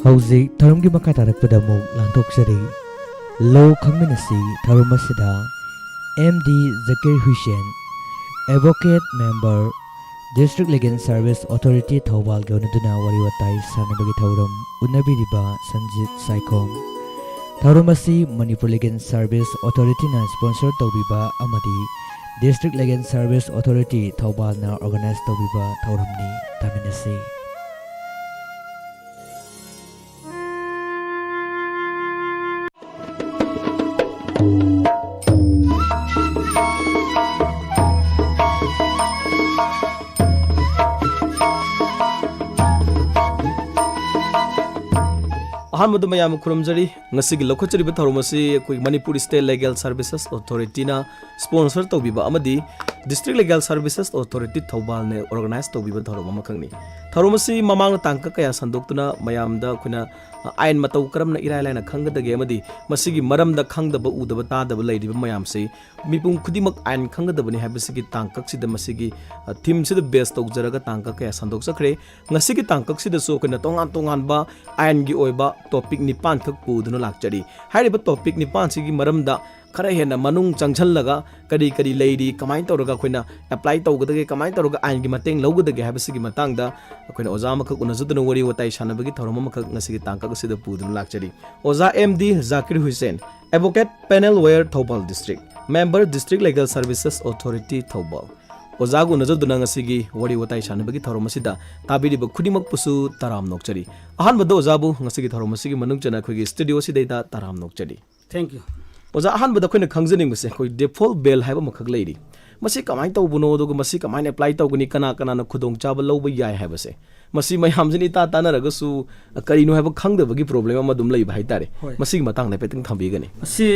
Hauzi Tharumgi Maka Tarakpada Muk Lantoksari Lo Khangminasi Tharumasida MD Zakir Hussain Advocate Member District Legal Service Authority Thawal Gaunaduna Wariwatai Sanabagi Thauram Unabiriba Sanjit Saikom Tharumasi Manipur Legal Service Authority na sponsor Taubiba Amadi District Legal Service Authority Thawal na organize Taubiba Thauramni Taminasi Ahmad मयाम खुरमजरी ngasi लोखचरी बथरमसी कोई Manipur state legal services authority ना sponsor तौबिबा अमदी district legal services authority Thoubal ने organize तौबिबा थरम मखंगनी थरमसी ममांग तांक कया संदोक्तुना मयामदा खुना आयन मतौ करमना इरायलायना खंगदगे अमदी मसिगी मरमदा खंगदब उदब तादब लैदिबा मयामसे मिपुं खुदिमक आयन खंगदबनि हाबसिगी तांकक्सिदा मसिगी थीम सिदा बेस तौजरगा तांक कया संदोक सखरे ngasiगी तांकक्सिदा सो खुना तोंगान तोंगान बा आयन गी ओइबा टॉपिक निपान खक पुदुना लाक्चरी हाइरिबा टॉपिक निपान सिगी मरमदा खरा हेना मनुंग चंगझलगा करी करी लेरी कमाइन तौरगा खोइना अप्लाई तौगदगे कमाइन तौरगा आइन गी मतेंग लौगदगे हाबसिगी मतंगदा खोइना ओजा मखक उनजुदना वरी वताई शानबगी थौरम मखक ngasiगी तांकक सिदा पुदुना लाक्चरी ओजा MD Zakir Hussain advocate panel वेयर Thoubal district member district legal services authority Thoubal ओजागु नजदुना ngasiगी wari watai shanabagi thoromasida tabiriba khudimak pusu taram nokchari ahanbada ojabu ngasigi thoromasigi manungchana khoi studio sidaita taram nokchari thank you oja ahanbada khoina khangjaning base khoi default bail haiba makhak leiri masi kamai tawbuno dogu masi kamai apply tawguni kana kana na khudong chaba lawba yai haibase masi mayamjini ta tanaragasu karino haiba khangdabagi problem ama dum leiba haitare masi matang na peting thambigani asi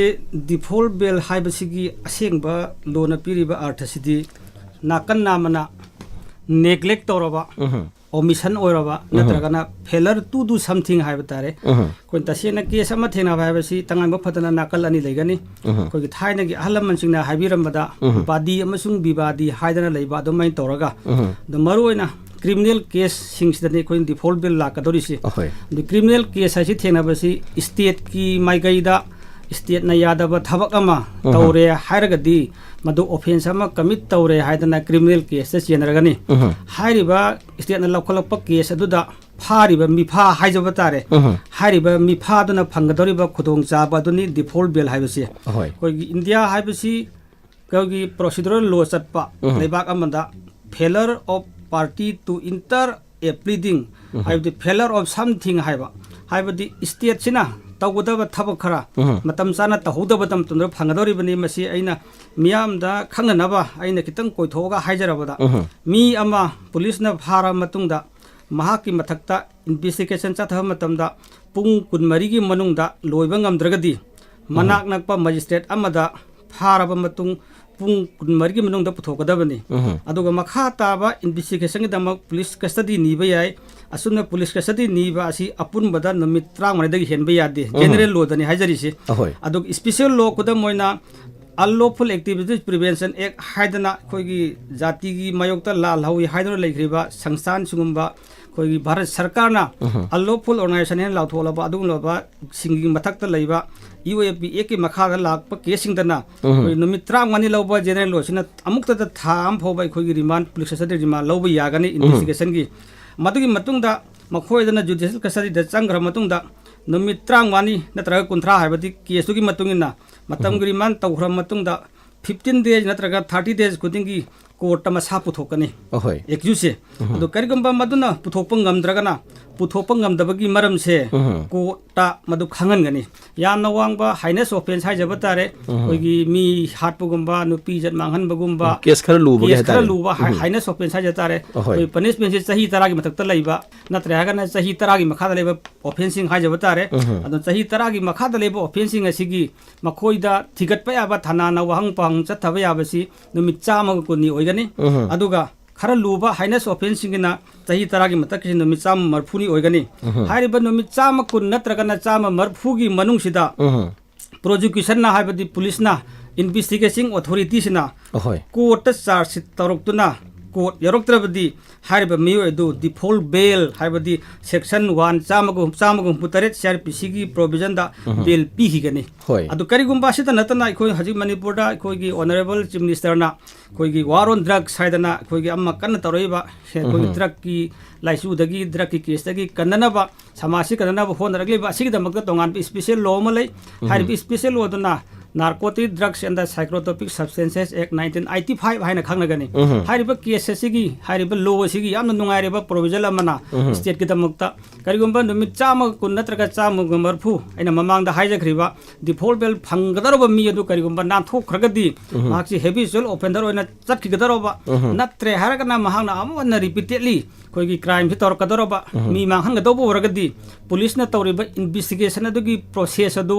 default bail haibasigi asengba lona piriba arthasidi नाकन नामना neglect तौरबा omission ओरबा नत्रगना failure to do something हाइब तारे कोन तसेना case अमा थेना भाइबसी तंगाइबा फतना नाकल अनि लेगनी कोइ थाइनगी अहलमनसिंगना हाइबिरमबदा बादी अमसुंग बिबादी हाइदना लेबा दमै तौरगा द मरोइना क्रिमिनल केस सिंगसिदने कोइ डिफॉल्ट बिल लाकदोरिसि द क्रिमिनल केस हाइसि थेनाबसी स्टेट की माइगैदा स्टेट ना यादब थबक अमा तौरे हाइरगदी मदु ऑफेंस अमा कमिट तौरे हाइदना क्रिमिनल केस चेनरगनी हाइरिबा स्टेट ना लौखलप केस अदुदा फारिबा मिफा हाइजब तारे हाइरिबा मिफा दुना फंगदोरिबा खुदोंग चाबा दुनी डिफॉल्ट बेल हाइबसी कोइ इंडिया हाइबसी कोइ प्रोसीजरल लॉ चटपा लेबाक अमदा failure of party to enter a pleading हाइबदी फेलर ऑफ समथिंग हाइबा हाइबदी स्टेट सिना तौगदब थबक खरा मतम चाना तहौदब तम तुंदर फंगदोरिबनी मसी अइना मियामदा खंगनबा अइना खितंग कोइथोगा हाइजरबदा मी अमा पुलिस ना फारा मतुंगदा महाकी मथक्ता इन्वेस्टिगेशन चथब मतमदा पुंग कुनमरी गी मनुंगदा लोइबा ngamdragadi मनाक नकपा मजिस्ट्रेट अमदा फारब मतुंग पुंग कुनमरी गी मनुंगदा पुथोगदबनी अदुगा मखा ताबा इन्वेस्टिगेशन गी दमक पुलिस कस्टडी नीबा याय असुना पुलिस कस्टडी नीबा असि अपुनबदा नमित 30 हेनबा यादे जनरल लॉ दनी हाइजरिसि अदुग स्पेशल लॉ कुदा मोइना अनलॉफुल एक्टिविटीज प्रिवेंशन एक्ट हाइदना खोगी जाति की मायोक्ता लाल हौई हाइदना लेख्रिबा संस्थान सुगुम्बा खोगी भारत सरकार ना अनलॉफुल ऑर्गेनाइजेशन हेन लाथोलबा अदुगलबा सिंगिंग मथक्ता लेबा यूएपी ए के मखादा लाकपा केसिंगदना खोई नुमित 30 लौबा जनरल लॉ सिना अमुक्ता थाम फोबा खोगी रिमांड पुलिस कस्टडी रिमांड लौबा यागनी इन्वेस्टिगेशन की मदुगी मतुंगदा मखोयदना जुडिशियल कस्टडी द चंग्र मतुंगदा नुमित 30 नत्रगा 50 हाइबदी केसुगी मतुंगिना मतम रिमांड तौख्र मतुंगदा 15 डेज नत्रगा 30 डेज खुदिंगी कोर्ट मसा पुथोकनी एक्यूसे अदो करिगंबा मदुना पुथोपंग गमद्रगना पुथोपंग गमदबगी मरम से कोर्टा मदु खंगनगनी यामना वांगबा हाइनेस ऑफेंस हाइजब तारे कोइगी मी हाटपुगुम्बा नुपी जत मांगहनबगुम्बा केस खर लुबा हाइनेस ऑफेंस हाइज तारे कोइ पनिशमेंट से सही तरह की मतकता लैबा नत्रयागना सही तरह की मखादा लैबा ऑफेंसिंग हाइजब तारे अदो सही तरह की मखादा लैबा ऑफेंसिंग असिगी मखोइदा थिगतपा याबा थाना ना वहंग पहंग चथबा याबसी नुमित 40 कुनी ओइगनी अदुगा खरा लुबा हाइनेस ऑफेंसिंगना सही तरह की मतक नुमित 40 मरफुनी ओइगनी हारिबा नुमित 40 कुन नत्रगना 40 मरफुगी मनुंगसिदा प्रोसिक्यूशन ना हाइबदी पुलिस ना इन्वेस्टिगेटिंग अथॉरिटीज ना कोर्ट चार्ज तौरक्तुना कोर्ट यरक्तरबदी हारिबा मियो एदु डिफॉल्ट बेल हारिबदी सेक्शन 1 चामगुम पुतरेट सीआरपीसी की प्रोविजन दा बेल पीहिगनी होय अदु करिगुम्बा सिता नतना अखोय हजि मणिपुर दा अखोय की ऑनरेबल चीफ मिनिस्टर ना अखोय की वार ऑन ड्रग साइडना अखोय की अम्मा कन्न तरोइबा अखोय ड्रग की लाइसुदगी ड्रग की केस दगी कन्ननबा समासी कन्ननबा होनरगलिबा सिगदमक तोंगान स्पेशल लॉ म लई हारिबि स्पेशल लॉ दुना narcotic drugs and the psychotropic substances act 1985 हाइना खंगनगनी हारिबा केस सिगी हारिबा लॉ सिगी यामना नुंगाइरेबा प्रोविजन अमना स्टेट की दमकता करिगुम्बा नुमित चाम कुन नत्रगा चाम गमरफु आइना ममांग दा हाइजखरिबा डिफॉल्ट बेल फंगदरबा मी अदु करिगुम्बा नाथोखरगदी माक्सी हेबिचुअल ऑफेंडर ओइना चटखिगदरबा नत्रे हारगना महांगना अमवना रिपीटेडली कोई क्राइम से तौरकदरबा मी मांगहंगदौबो ओरगदी पुलिस ना तौरिबा इन्वेस्टिगेशन अदुगी प्रोसेस अदु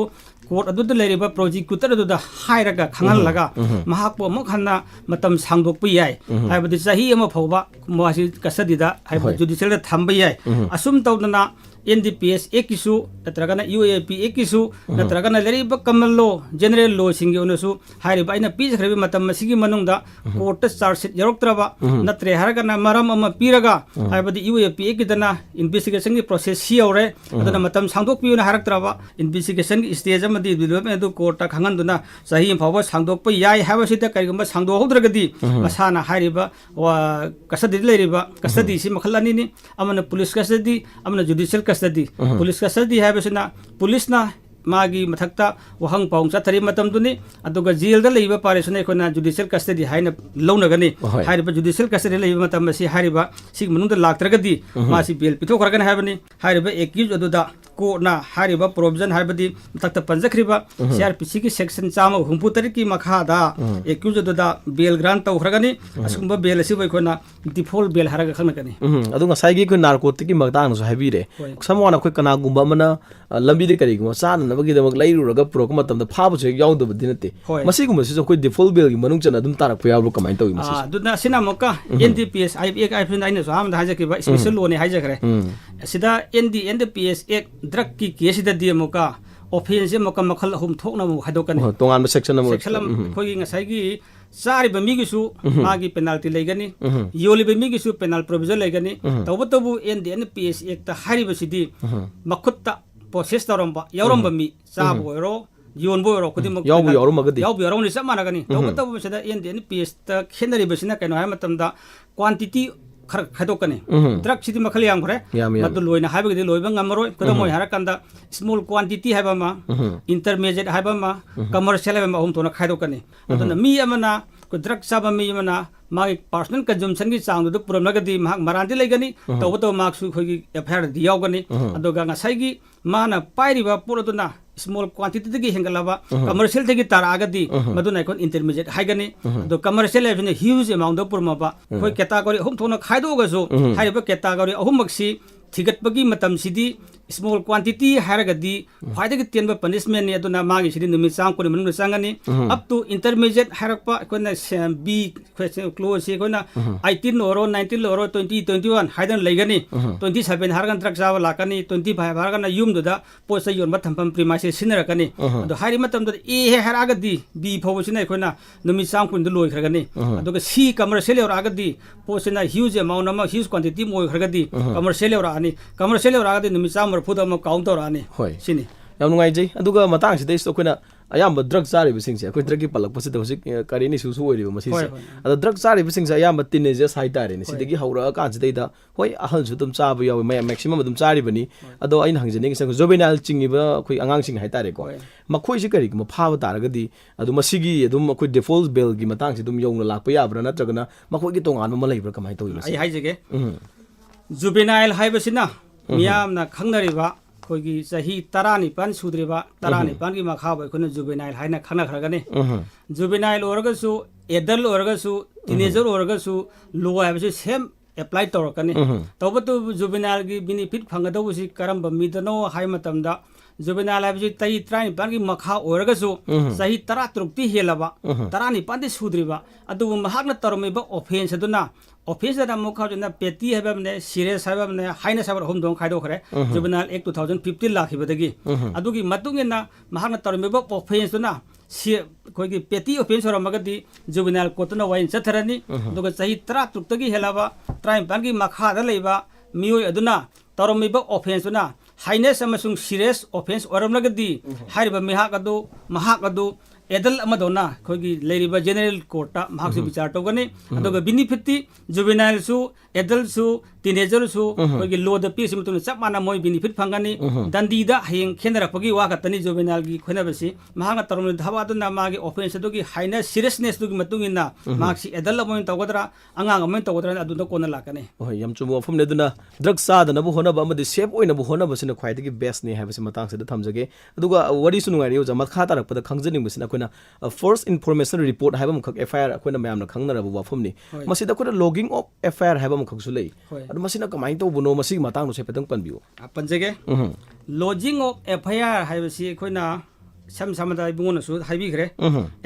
कोर्ट अदुदा लेरिबा प्रोसिक्यूटर अदुदा हाइरगा खंगलगा महाकपो अमुक हन्ना मतम सांगदोकपा याय हाइबदि चाही अमा फौबा मासी कसदिदा हाइबा जुडिशियल थंबा याय असुम तौदना NDPS एकिसु नत्रगना UAP एकिसु नत्रगना लेरिबा कमल लो जनरल लो सिंगी ओनसु हारिबा आइना पीजखरबि मतम मसिगी मनुंगदा कोर्ट चार्ज शीट यरक्त्रबा नत्रे हारगना मरम अमा पीरगा हाइबदि UAP एकिदना इन्वेस्टिगेशन की प्रोसेस सियौरे अदना मतम सांगदोकपियुना हारक्त्रबा इन्वेस्टिगेशन की स्टेज अमदि डेवलपमेंट अदु कोर्ट खंगनदुना चाही फावबा सांगदोकपा याय हाबसिदा करिगुम्बा सांगदोहौद्रगदि मसाना हारिबा वा कसदि लेरिबा कसदि सि मखलानिनि अमना पुलिस कसदि अमना जुडिशियल कसदि पुलिस कसदि हाबसिना पुलिसना मागी मथक्ता वहंग पाउंग चथरी मतम दुनी अदुगा जेल दा लेबा पारेसने कोना जुडिशियल कस्टडी हाइना लौनगनी हारिबा जुडिशियल कस्टडी लेबा मतम मसी हारिबा सिग मनुंग दा लाक्त्रगदी मासी बेल पिथोखरगन हाबनी हारिबा एक्यूज अदुदा कोना हारिबा प्रोविजन हारिबदी मथक्ता पंजखरिबा सीआरपीसी की सेक्शन 463 की मखादा एक्यूज अदुदा बेल ग्रांट तौखरगनी असुंबा बेल असि बै कोना डिफॉल्ट बेल हारगा खनगनी अदु ngasai gi ko narcotic ki magdang so habire samwana khoi kana gumba mana lambi de kari gumba san na bagi da mag lairu raga pro ko matam da phabu che yaw da dinate masi gumba si khoi default bill gi manung chana dum tarak pya lu kamai tawi masi aduna sina moka NDPS IPA IPN so am da haja ki ba special law ne haja kare sida NDPS ek drug ki case da di moka offense moka makhal hum thokna mu hadokan tongan section mo section khoi ngasai gi सारी बमीगिसु मागी penalty लेगनी योली बमीगिसु penal provision लेगनी तबतबु NDPS एकता हारिबसिदी मखुत्ता process तौरंबा यौरंबा मी चाबो ओरो योनबो ओरो कुदिमक यावबु यौरमगदी यावबु यौरमनि समानगनी तबतबु सदा NDPS त खेनरिबसिना canoe हाय मतमदा quantity खर खदोकने drug सिदी मखल याम खरे मदु लोइना हाइबगदि लोइबा ngамरोय कदमोय हारकंदा small quantity हाइबामा intermediate हाइबामा commercial हाइबामा हम तोना खाइदोकने अदुना मी अमना को drug साबा मी अमना मागी पर्सनल कंजम्पशन की चांग दु पुरमगदि माग मरांदि लेगनी तबतो मागसु खोगी एफआईआर दि यावगनी अदोगा ngasai माना पाइरिबा पुरदुना स्मॉल क्वांटिटी दगी हेंगलाबा कमर्शियल दगी तारागदि मदुना कोन इंटरमीडिएट हाइगनी दो कमर्शियल एफने ह्यूज अमाउंट दो पुरमबा खोई कैटेगरी हम थोना खाइदोगसु हाइबा कैटेगरी अहुमक्सी थिगतबगी मतम सिदी स्मॉल क्वांटिटी हारगदी फाइदगी तेनबा पनिशमेंट ने अदुना मागी सिदी निमित चांग कोनि मनुंग चांगनी अप टू इंटरमीडिएट हारकपा कोना बी क्लोज से कोना 18 ओरो 19 ओरो 20 21 हाइदन लेगनी 27 हारगन ट्रक जाव लाकनी 25 हारगन युमदुदा पोसा योनबा थंपम प्रीमाइसे सिनरकनी अदु हारि मतम द ए हे हारगदी बी फोबसिना कोना निमित चांग कोनि लोइखरगनी अदुगा सी कमर्शियल ओरागदी पोसना ह्यूज अमाउंट अमा ह्यूज क्वांटिटी मोइखरगदी कमर्शियल ओरानी कमर्शियल ओरागदी निमित चांग फुद अमा काउंटर आनी सिनी याम नुंगाइ जै अदुगा मतang सिदै sto कोना ayam drug sari bising se koi drug ki palak pasi hosik kari ni su su oi masi se ada drug sari bising se ayam teenagers hai tare ni sidagi haura ka jidai da hoi ahal su tum cha bu yaw maximum dum chari bani ado ain hangjani ki sang juvenile chingi ba koi angang sing hai tare ko makhoi si kari ma pha ba taragadi adu masigi adum koi default bill gi matang si dum yong lakpa yabra natragana makhoi ki tongan ma leibra kamai toyi masi ai hai jege juvenile hai basina miyam na khangnariba कोई चाही 19 सुद्रिबा 19 की मखा बखुन juvenile हाइना खना खरगने juvenile ओरगसु adult ओरगसु teenager ओरगसु लो हाबसु same apply तौरकने तबतो juvenile की benefit फंगदबसि करम मिदनो high मतमदा juvenile है तई 19 की मखा ओरगसु सही 13 हेलबा 19 सुद्रीबा अदुबु महाकना तौरमिबा ऑफेंस अदुना ऑफेंस दा मुखाजना पेटी हैबने सीरियस हैबने हाइना साबर होम दों खाइदोखरे जुवेनाइल एक्ट 2015 लाखिबदगी अदुगी मतुंगिना महाकना तौरमिबा ऑफेंस दुना कोई पेटी ऑफेंस होरमगदी जुवेनाइल कोर्टना वाइन चथरनी दुगा सही 13 की हेलबा 19 की मखादा लेबा मियोय अदुना तौरमिबा ऑफेंस दुना हाइनेस अमसुंग सीरियस ऑफेंस ओरमगदी हारिबा मिहाक अदु एडल अमदोना खोगी लेरिबा जेनरल कोर्टा महाक्सु विचार तौगने अदुगा बेनिफिट जुवेनाइल सु एडल सु टीनेजर सु खोगी लो द पीस मुतुन सब माना मोय बेनिफिट फंगनी दंदीदा हयें खेनरपगी वागतनी जुवेनाइल की खोनबसी महागा तरम धाबादुना मागी ऑफेंस अदुगी हाइना सीरियसनेस दुगी मतुंगिना माक्सि एडल अमोय तौगदरा अंगांग अमोय तौगदरा अदुना कोना लाकने ओह यम चुमो अफम नेदुना ड्रग सादनबु होनबा अमदि सेफ ओइनबु होनबसिना ख्वाइदगी बेस्ट ने हाबसि मतंग से थमजगे अदुगा वडी सुनुगारि जमा खा तारकपदा खंगजनिंगबसिना कोना फर्स्ट इन्फॉर्मेशन रिपोर्ट हाइबा मुखक एफआईआर अखोना मयामना खंगनरबु वाफमनि मसिदा कोना लॉगिंग ऑफ एफआईआर हाइबा मुखक सुलै अदु मसिना कमाइ तौबुनो मसि मतंग से पेतंग पनबियो पंजगे लॉजिंग ऑफ एफआईआर हाइबसि अखोना सम समदा इबुंगनसु हाइबिखरे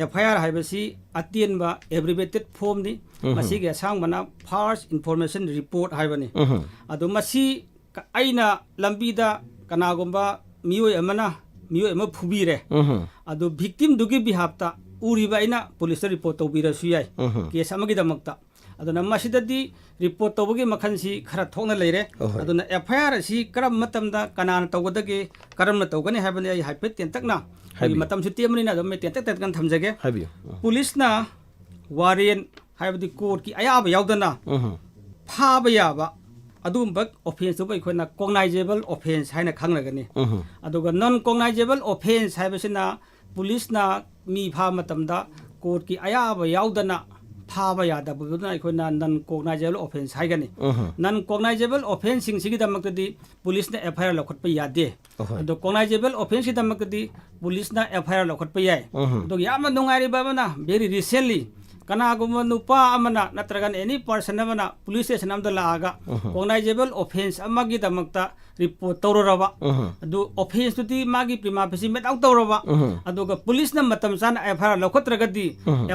एफआईआर हाइबसि अतेनबा एब्रिवेटेड फॉर्म नि मसिगे असांगबना फर्स्ट इन्फॉर्मेशन रिपोर्ट हाइबनि अदु मसि आइना लंबीदा कनागुंबा मियोय अमा फुबीरे अदु विक्टिम दुगी बिहाफ्ता उरिबा आइना पुलिस रिपोर्ट तौबिरसु याय केस अमगिदमक्ता अदुना मसिददी रिपोर्ट तौबगी मखनसी खरा थोंना लेरे अदुना एफआईआर असि करम मतमदा कनाना तौगदगे करमना तौगने हाबने आई हाइफेट तेंतकना मतम सु तेमनिना दम तेंतक कन थमजगे पुलिसना वारेन हाइबदी कोर्ट की अयाब यावदना फाबा याबा अदुमबक ऑफेंस तो अखोना कॉग्नाइजेबल ऑफेंस हाइना खंगनगनी अदुगा नॉन कॉग्नाइजेबल ऑफेंस हाइबसिना पुलिसना मी फा मतमदा कोर्ट की अयाब यावदना फाबा यादबुदना अखोना नॉन कॉग्नाइजेबल ऑफेंस हाइगनी नॉन कॉग्नाइजेबल ऑफेंस सिंगसिगी दमकदी पुलिसना एफआईआर लखटप यादे अदो कॉग्नाइजेबल ऑफेंस की दमकदी पुलिसना एफआईआर लखटप याय अदो याम नुंगारिबाबना वेरी रिसेंटली कनागुम्बा नुपा अमना नत्रगन एनी पर्सन अमना पुलिस स्टेशन अमदा लागा कॉग्नाइजेबल ऑफेंस अमगी दमकता रिपोर्ट तौररबा अदु ऑफेंस तुति मागी प्रिमा फेसि मेट आउट तौरबा अदुगा पुलिस न मतम सान एफआईआर लखत्रगदी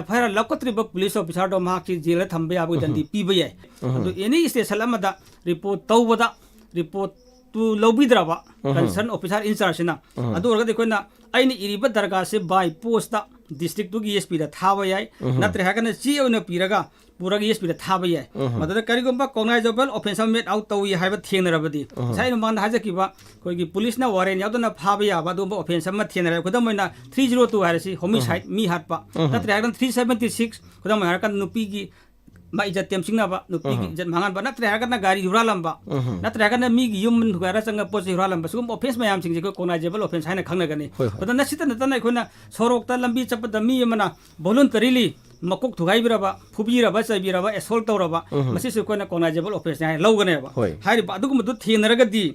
एफआईआर लखत्रिबा पुलिस ऑफिसर दो माकी जेल थंबे याबो दंदी पीबा याय अदु एनी स्टेशन अमदा रिपोर्ट तौबदा रिपोर्ट तु लौबिद्रबा कंसर्न ऑफिसर इंचार्ज ना अदु ओरगदि कोना आइनि इरिबा दरगा से by post district to SP दा थाबा याय नत्र हागन ची ओना पीरगा पूरा एसपी दा थाबा याय मदद करिगुम्बा कॉग्नाइजेबल ऑफेंस मेट आउट तौई हाइबा थेंगनरबदी साइन मान हाजकिबा कोइगी पुलिस ना वारेन यावदना फाबा याबा दुबा ऑफेंस अमा थेंगनर खुदमैना 302 हारसी होमिसाइड मी हाटपा नत्र हागन 376 खुदम हारकन नुपीगी माइ इज्जत तेमसिंगनाबा नुपीगी इज्जत मांगनबा नत्र हागन गाड़ी हुरालंबा नत्र हागन मीगी युम हुगारा संग पोसे हुरालंबा सुगम ऑफेंस मयाम सिंग को कॉग्नाइजेबल ऑफेंस हाइना खंगनगनी खुदन नसित नतना अखोना सोरोक्ता लंबी चपदा मी यमना वॉलंटरीली मकुक थुगाइबिरबा फुबीरबा चैबिरबा एसोल्ट तौरबा मसिसु कोना कॉग्नाइजेबल ऑफेंस हाइ लौगनेबा हाइरिबा अदुगुमदु थेनरगदी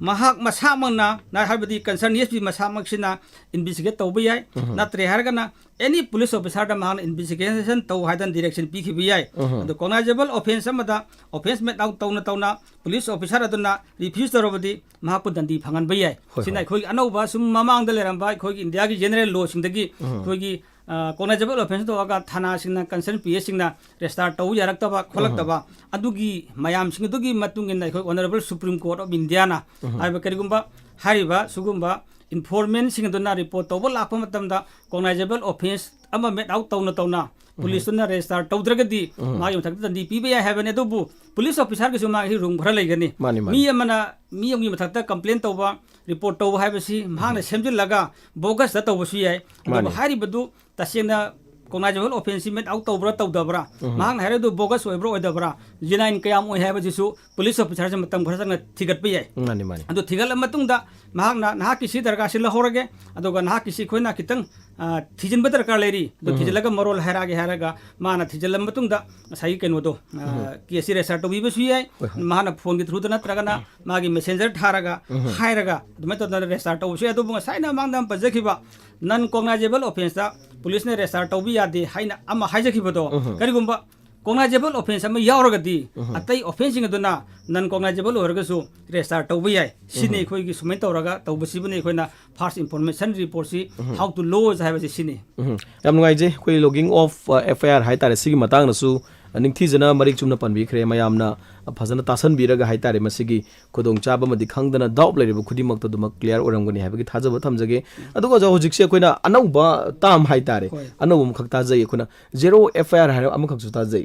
महाक मसामंगना ना हाइबदी कंसर्न एसपी मसामक्सिना इन्वेस्टिगेट तौबा याय नत्रे हारगना एनी पुलिस ऑफिसर दा महान इन्वेस्टिगेशन तौ हाइदन डायरेक्शन पीखिबि याय अदु कॉग्नाइजेबल ऑफेंस अमदा ऑफेंस मेट आउट तौना पुलिस ऑफिसर अदुना रिफ्यूज तौरबदी महाकु दंदी फंगन बयाय सिना खोइ अनौबा सुम ममांग द लेरंबा खोइ इंडिया की जनरल लॉ सिंगदगी खोइ कॉग्नाइजेबल ऑफेंस तो आगा थाना सिंगना कंसर्न पीएस सिंगना रेस्टार तौ यारक्तबा खोलक्तबा अदुगी मयाम सिंग दुगी मतुंग इन खोइ honourable supreme court of India ना आइबा करिगुम्बा हारिबा सुगुम्बा इन्फॉर्मेंट सिंग दुना रिपोर्ट तौबा लापा मतमदा कॉग्नाइजेबल ऑफेंस अमा मेट आउट तौना पुलिस ना रेस्टार तौद्रगदी मागी मथक दंदी पीबे या हैबने दुबु पुलिस ऑफिसर के सुमा ही रूम भरा लेगनी मी अमना मी योंगी मथक कंप्लेंट तौबा रिपोर्ट तौबा हैबसी मांगना सेमजिलगा बोगस तौबसु याय हारिबदु तसेना कॉग्नाइजेबल ऑफेंस मेट आउट तौब्रा तौदब्रा मांग हारेदु बोगस ओइब्रा ओइदब्रा जिनाइन कयाम ओइ हैबजिसु पुलिस ऑफिसर से मतम भरा संग थिगतपे याय अदु थिगल मतुंगदा मांगना नाहा किसी दरगा से लहोरगे अदुगा नाहा किसी खोइना खितंग थिजिनबा दरकार लेरी दु थिजलगा मरोल हैरागे हैरागा माना थिजलम मतुंगदा सही केनोदो केसी रेसर्ट तो बिबसु याय माना फोन के थ्रू द नत्रगना मागी मैसेंजर थारगा हायरगा दुमै तो रेस्टार्ट तो से अदुबु साइना मांगदम पजखिबा नॉन कॉग्नाइजेबल ऑफेंस दा पुलिस ने रेस्टार्ट तौबी यादे हाइना अमा हाइजखिबदो करिगुम्बा cognizable offense ama yauragadi atai offense ngaduna non cognizable oragasu restart tawba yai sini khoi gi sumai tawraga tawbasi bune khoina first information report si how to lodge haibasi sini yam ngai je khoi logging of FIR hai tare sigi matang nasu ningthi jana marik chumna panbi khre mayamna fazana tasan biraga hai tare masigi khudong chaba madi khangdana daw leribu khudimak to dumak clear oramgani habagi thajaba thamjage adugo ja hojik se khoina anauba tam hai tare anau khakta jai khuna zero FIR hai amukhak su ta jai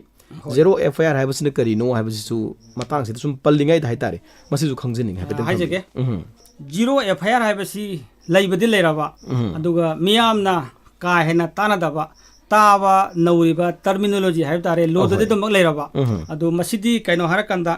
zero FIR hai basina kari no hai basi su matang se sum pallingai hai tare masi su khangjening hai hai jage zero FIR hai basi laibadi leiraba aduga miyamna ka hena tanadaba तावा नौरीबा terminology है तारे लोदे तो मग लेरबा अदो मसिदी कइनो हरकंदा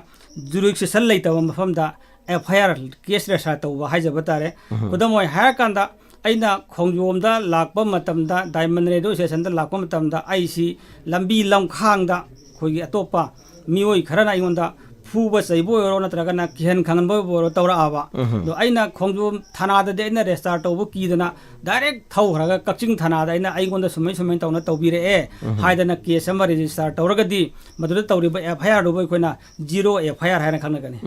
jurisdiction लेतबा मफमदा FIR case रेसा तौबा हाइजबा तारे खुदमोय हरकंदा अइना खोंजोमदा लाकबा मतमदा diamond radio station दा लाकबा मतमदा आइसी लंबी लमखांगदा खोगी अतोपा मियोय खरना आइगोंदा फूब चैबो ओरो नत्रगना किहन खंगनबो ओरो तौराबा दो अइना खोंजोम थानादा दे अइना रेस्टार तौबो कीदना डायरेक्ट थौ हरगा कक्चिंग थानादा अइना आइगोंदा सुमै सुमै तौना तौबिरे ए हाइदना केस अमा रजिस्टर तौरगदी मदुदा तौरिबा FIR दो बखोना जीरो FIR हाइना खंगनगनी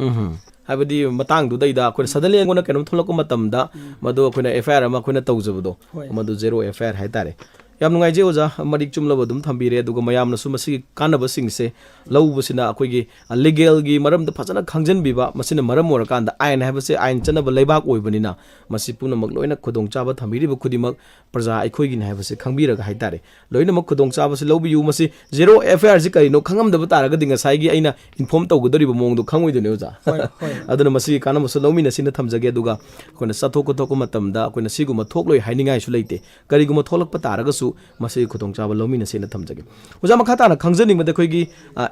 हाबदी मतंग दु दैदा कोन सदले गोना केनम थोलको मतमदा मदो कोना FIR अमा कोना तौजबदो मदो जीरो FIR हाइ तारे याम नुंगाइ जे ओजा मरिक चुमलब दुम थंबिरे दुगो मयाम न सुमसी कानब सिंग से लौबसिना अखोगी लीगल गी मरम द फजना खंगजन बिबा मसिना मरम ओर कांदा आइन हाबसे आइन चनब लेबाक ओइबनिना मसि पुनमक लोइना खुदोंग चाबा थंबिरिब खुदिमक प्रजा अखोगी हाबसे खंबिरग हाइतारे लोइना मक खुदोंग चाबसे लौबियु मसि जीरो FIR जि करिनो खंगम दब तारगा दिंगा साइगी आइना इन्फॉर्म तौगदरिब मोंग दो खंगोइदने ओजा अदुना मसि कानमस लौमिना सिना थमजगे दुगा कोना सथोक थोक मतमदा कोना सिगुम थोकलोइ हाइनिंगाइ सु लेते करिगुम थोलक तारगसु मसे खुदोंग चाबा लौमिना सेना थमजगे ओजा मखाताना खंगजनिंग मदे खोगी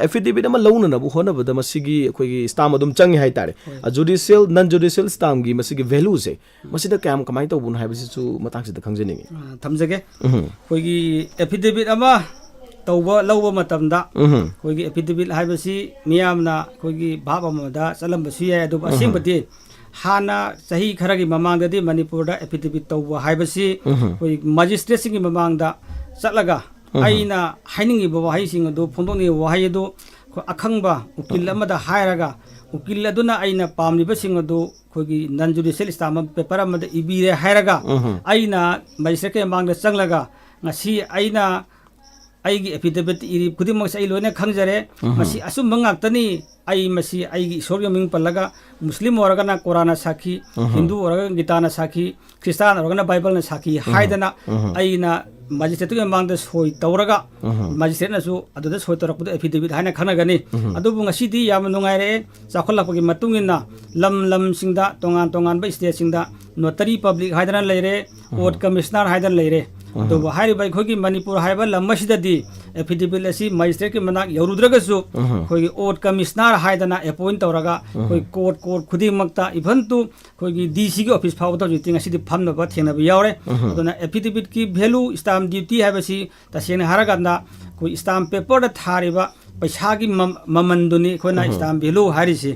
एफिडेविट अमा लौननबु होनबदा मसिगी खोगी स्टाम अदुम चंगी हाइतारे जुडिशियल नॉन जुडिशियल स्टाम गी मसिगी वैल्यू से मसिदा काम कमाइ तौबुन हाइबसि सु मतांगसिदा खंगजनिंग थमजगे खोगी एफिडेविट अमा तौबा लौबा मतमदा खोगी एफिडेविट हाइबसि मियामना खोगी भाब अमदा चलमबसि याय अदु असिंबदि हाना सही खरगी ममांगदि मणिपुरदा एफिडेविट तौबा हाइबसि खोगी मजिस्ट्रेट सिंगी ममांगदा चलगा आइना हाइनिंगी बवाहाई सिंग अदु फोंदोंनि वहाई अदु अखंबा उकिल अमदा हायरगा उकिल अदुना आइना पामलिबा सिंग अदु खोगी नॉन जुडिशियल स्टाम पेपर अमदा इबीरे हायरगा आइना मजिस्ट्रेट के मांगदा चंगलगा ngasi aina aigi affidavit iri khudimang sai loina khangjare masi asum mangak tani ai masi aigi isor yaming palaga muslim oragana qur'ana sakhi hindu oragana gitana sakhi christian oragana bible na sakhi haidana aina magistrate ke mangda soi tauraga magistrate na su aduda soi torakpu affidavit haina khanagani adubu ngasi di yam nungaire chakholappagi matungina lam singda tongan tongan ba state singda notary public haidana leire court commissioner haidana leire तो हाइरि by खोगी Manipur हाइबा लम्मसिददी affidavit असि magistrate के मनाक यौरुद्रगसु खोगी ओट commissioner हाइदना appoint तौरगा खोई court खुदिमक्ता even to खोगी DC के office फावता जितिंग असि फमनबा थेनबा यावरे अदुना affidavit की value stamp duty हाइबसि तसेन हारगंदा कोई स्टाम्प पेपर दा थारिबा पैसा की ममनदुनी खोना स्टाम्प वैल्यू हारिसि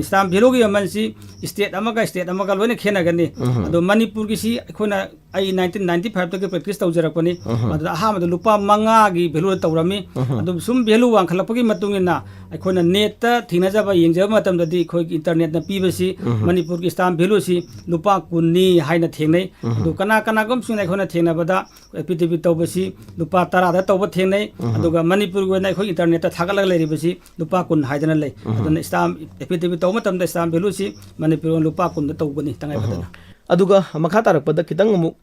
स्टाम्प वैल्यू की अमनसि स्टेट अमगा लोइना खेनगनी अदो मणिपुर की सि खोना आई 1995 तक प्रैक्टिस तौजरकपनी अदो अहामद लुपा मंगा की वैल्यू तौरमी अदो सुम वैल्यू वांखलपगी मतुंगिना अखोना नेट ता थिनजबा येंगजबा मतमददी खोई इंटरनेट ना पीबसि मणिपुर की स्टाम्प वैल्यू सि लुपा कुन्नी हाइना थेंगनै अदो कना गम सुना खोना थेंगनबदा एफिडेविट तौबसि लुपा 10 दा तौबा थेंगनै अदुगा मणिपुर गोना खोई इंटरनेट ता थागलग लेरिबसि लुपा कुन हाइदना ले अदुना स्टाम्प एफिडेविट तौबा मतमदा स्टाम्प वैल्यू सि मणिपुर लुपा कुन दा तौबनी तंगाय बदना अदुगा मखा तारकपदा खितंग अमुक